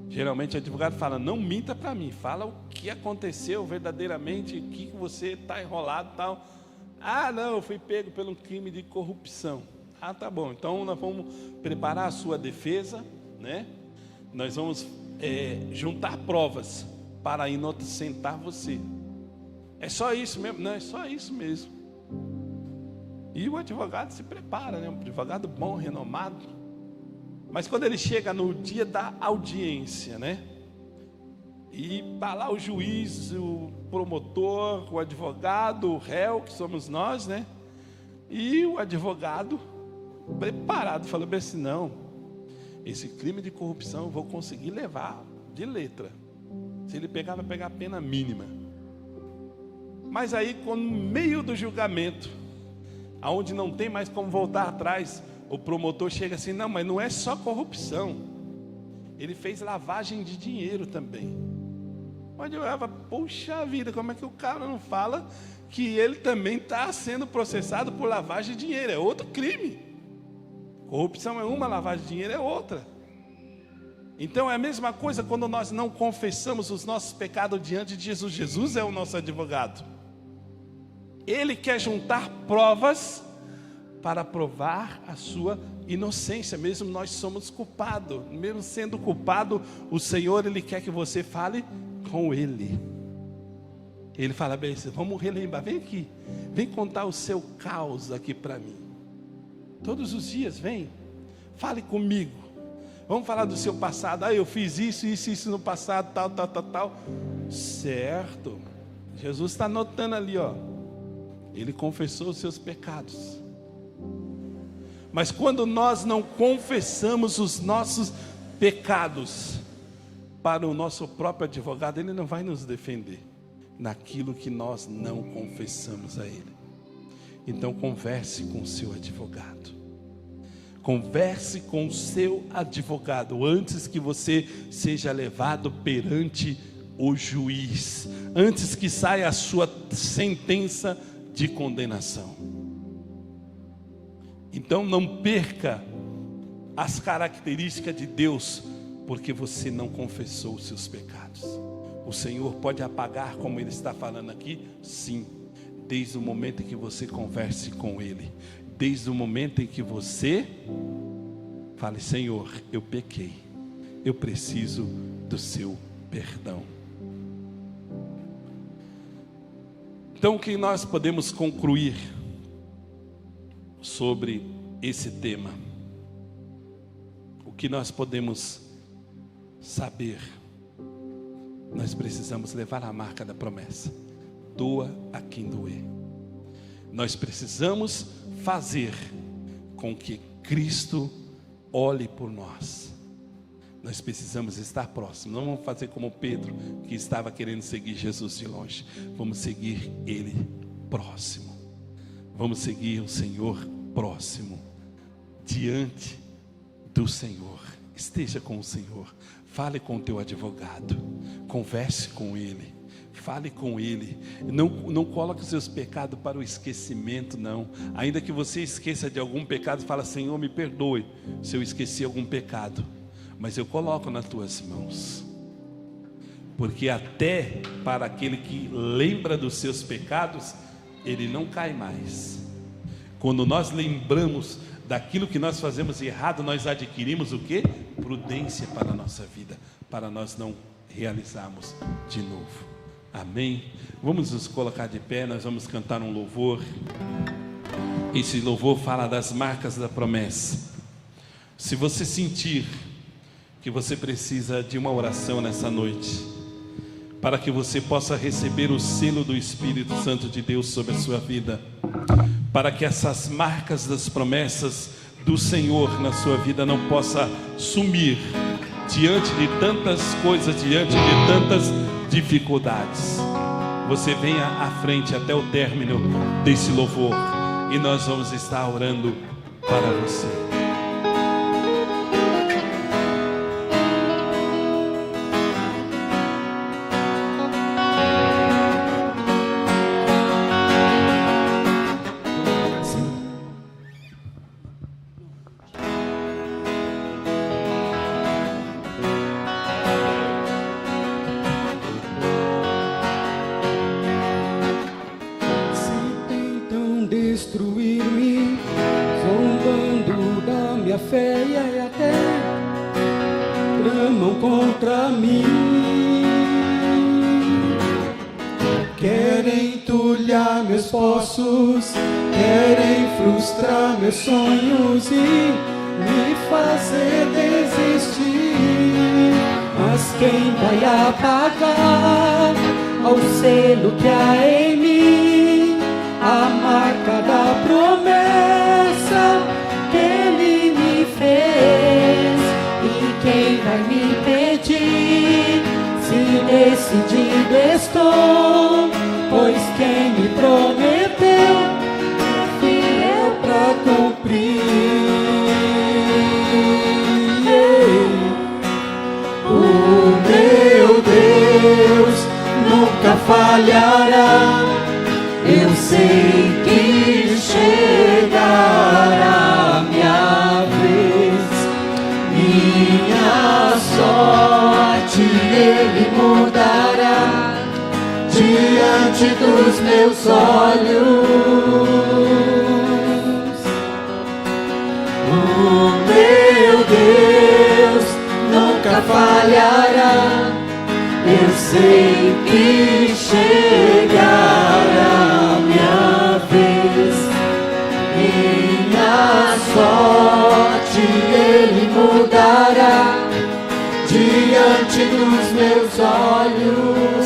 Geralmente o advogado fala: não minta para mim, fala o que aconteceu verdadeiramente, o que você está enrolado e tal. Ah, não, eu fui pego pelo crime de corrupção. Ah, tá bom, então nós vamos preparar a sua defesa, né? Nós vamos juntar provas para inocentar você. É só isso mesmo? Não, é só isso mesmo. E o advogado se prepara, né? Um advogado bom, renomado. Mas quando ele chega no dia da audiência, né? E está lá o juiz, o promotor, o advogado, o réu, que somos nós, né? E o advogado preparado, falou bem assim: não, esse crime de corrupção eu vou conseguir levar de letra. Se ele pegar, vai pegar a pena mínima. Mas aí, quando no meio do julgamento, aonde não tem mais como voltar atrás, o promotor chega assim: não, mas não é só corrupção, ele fez lavagem de dinheiro também. Onde eu olhava, poxa vida, como é que o cara não fala que ele também está sendo processado por lavagem de dinheiro? É outro crime. Corrupção é uma, lavagem de dinheiro é outra. Então é a mesma coisa quando nós não confessamos os nossos pecados diante de Jesus. Jesus é o nosso advogado. Ele quer juntar provas para provar a sua inocência, mesmo nós somos culpados. Mesmo sendo culpado, o Senhor, Ele quer que você fale com Ele. Ele fala bem assim: vamos relembrar, vem aqui, vem contar o seu caos aqui para mim. Todos os dias, vem, fale comigo. Vamos falar do seu passado. Ah, eu fiz isso no passado, tal. Certo. Jesus está anotando ali, ó. Ele confessou os seus pecados. Mas quando nós não confessamos os nossos pecados para o nosso próprio advogado, ele não vai nos defender naquilo que nós não confessamos a ele. Então converse com o seu advogado. Converse com o seu advogado antes que você seja levado perante o juiz, antes que saia a sua sentença de condenação. Então não perca as características de Deus, porque você não confessou os seus pecados. O Senhor pode apagar, como Ele está falando aqui, sim, desde o momento em que você converse com Ele, desde o momento em que você fale: Senhor, eu pequei, eu preciso do seu perdão. Então, o que nós podemos concluir sobre esse tema? O que nós podemos saber? Nós precisamos levar a marca da promessa: doa a quem doer. Nós precisamos fazer com que Cristo olhe por nós. Nós precisamos estar próximos. Não vamos fazer como Pedro, que estava querendo seguir Jesus de longe. Vamos seguir Ele próximo. Vamos seguir o Senhor próximo, diante do Senhor. Esteja com o Senhor. Fale com o teu advogado. Converse com Ele. Fale com Ele. Não coloque os seus pecados para o esquecimento, não. Ainda que você esqueça de algum pecado, fala: Senhor, me perdoe se eu esqueci algum pecado, mas eu coloco nas tuas mãos. Porque até para aquele que lembra dos seus pecados, ele não cai mais. Quando nós lembramos daquilo que nós fazemos errado, nós adquirimos o quê? Prudência para a nossa vida, para nós não realizarmos de novo. Amém? Vamos nos colocar de pé, nós vamos cantar um louvor. Esse louvor fala das marcas da promessa. Se você sentir que você precisa de uma oração nessa noite, para que você possa receber o selo do Espírito Santo de Deus sobre a sua vida, para que essas marcas das promessas do Senhor na sua vida não possa sumir diante de tantas coisas, diante de tantas dificuldades. Você venha à frente até o término desse louvor e nós vamos estar orando para você. Destruir-me, zombando da minha fé, e até tramam contra mim. Querem entulhar meus poços, querem frustrar meus sonhos e me fazer desistir. Mas quem vai apagar ao selo que há em mim a marca da promessa que Ele me fez? E quem vai me impedir, se decidido estou? Pois quem me prometeu é fiel pra cumprir. O meu Deus nunca falhará. Eu sei que chegará minha vez, minha sorte Ele mudará diante dos meus olhos. O meu Deus nunca falhará. Eu sei que chegará minha vez, minha sorte Ele mudará diante dos meus olhos.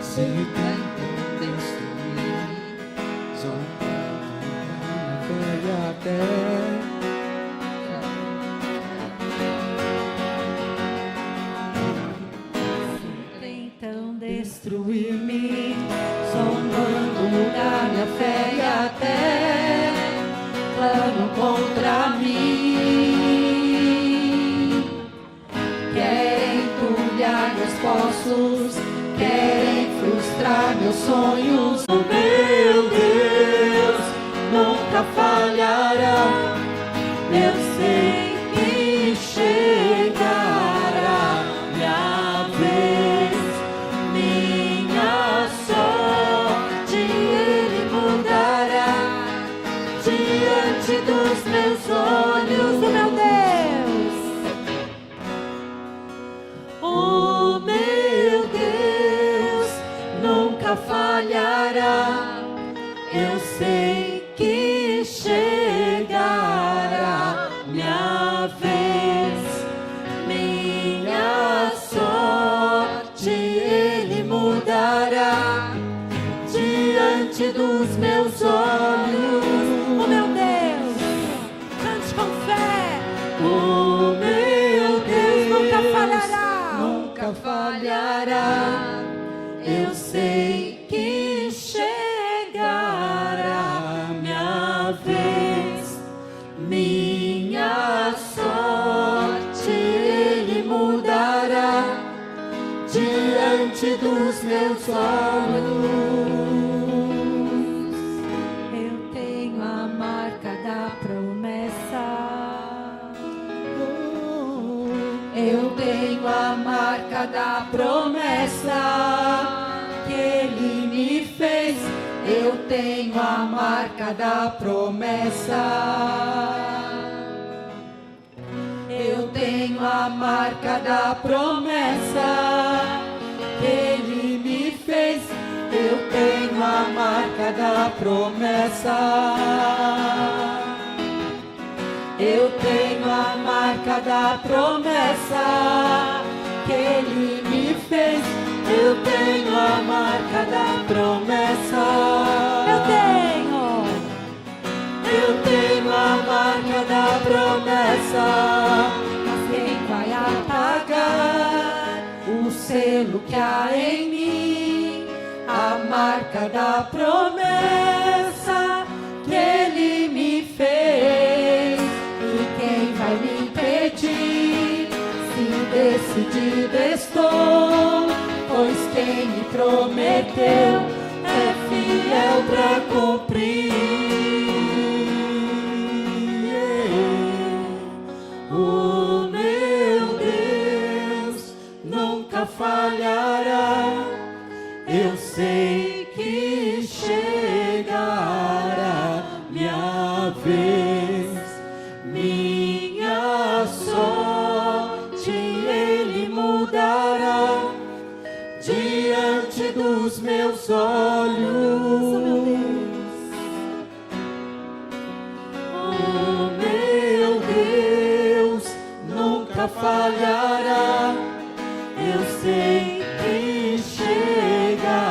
Se tentam destruir, zombando da minha fé, destruir-me, zombando da minha fé, e até plano contra mim. Querem entulhar meus poços, querem frustrar meus sonhos. O meu Deus nunca falhará. Eu sei que chegará minha vez, minha sorte Ele mudará diante dos meus olhos. O meu Deus, o meu Deus nunca falhará. nunca falhará. Eu sei que chegará minha vez, minha sorte Ele mudará diante dos meus olhos. Eu tenho a marca da promessa. Eu tenho a marca da promessa que Ele me fez. Eu tenho a marca da promessa. Eu tenho a marca da promessa que Ele me fez. Eu tenho a marca da promessa. Eu tenho a marca da promessa que Ele me fez. Eu tenho a marca da promessa. Eu tenho a marca da promessa. Mas quem vai apagar o selo que há em mim? A marca da promessa que Ele me fez. E quem vai me impedir? Se decidido estou, pois quem me prometeu é fiel pra cumprir. O meu Deus nunca falhará. Eu sei que chegará minha vez, minha sorte Ele mudará diante dos meus olhos. Oh, meu Deus nunca falhará. Eu sei que chegará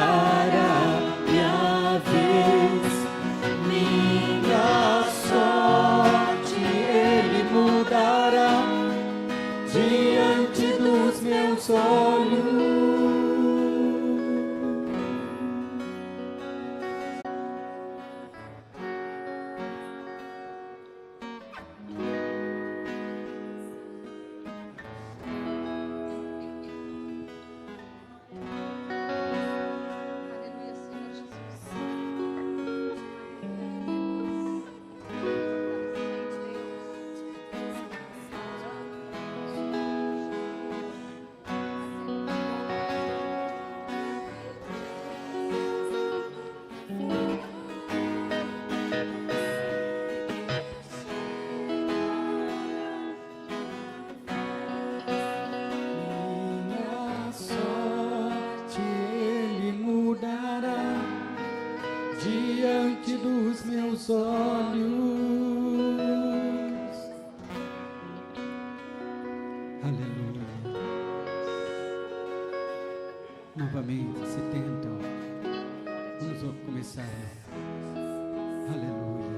minha vez, minha sorte Ele mudará diante dos meus olhos. Diante dos meus olhos. Aleluia. Novamente, 70. Vamos começar. Aleluia.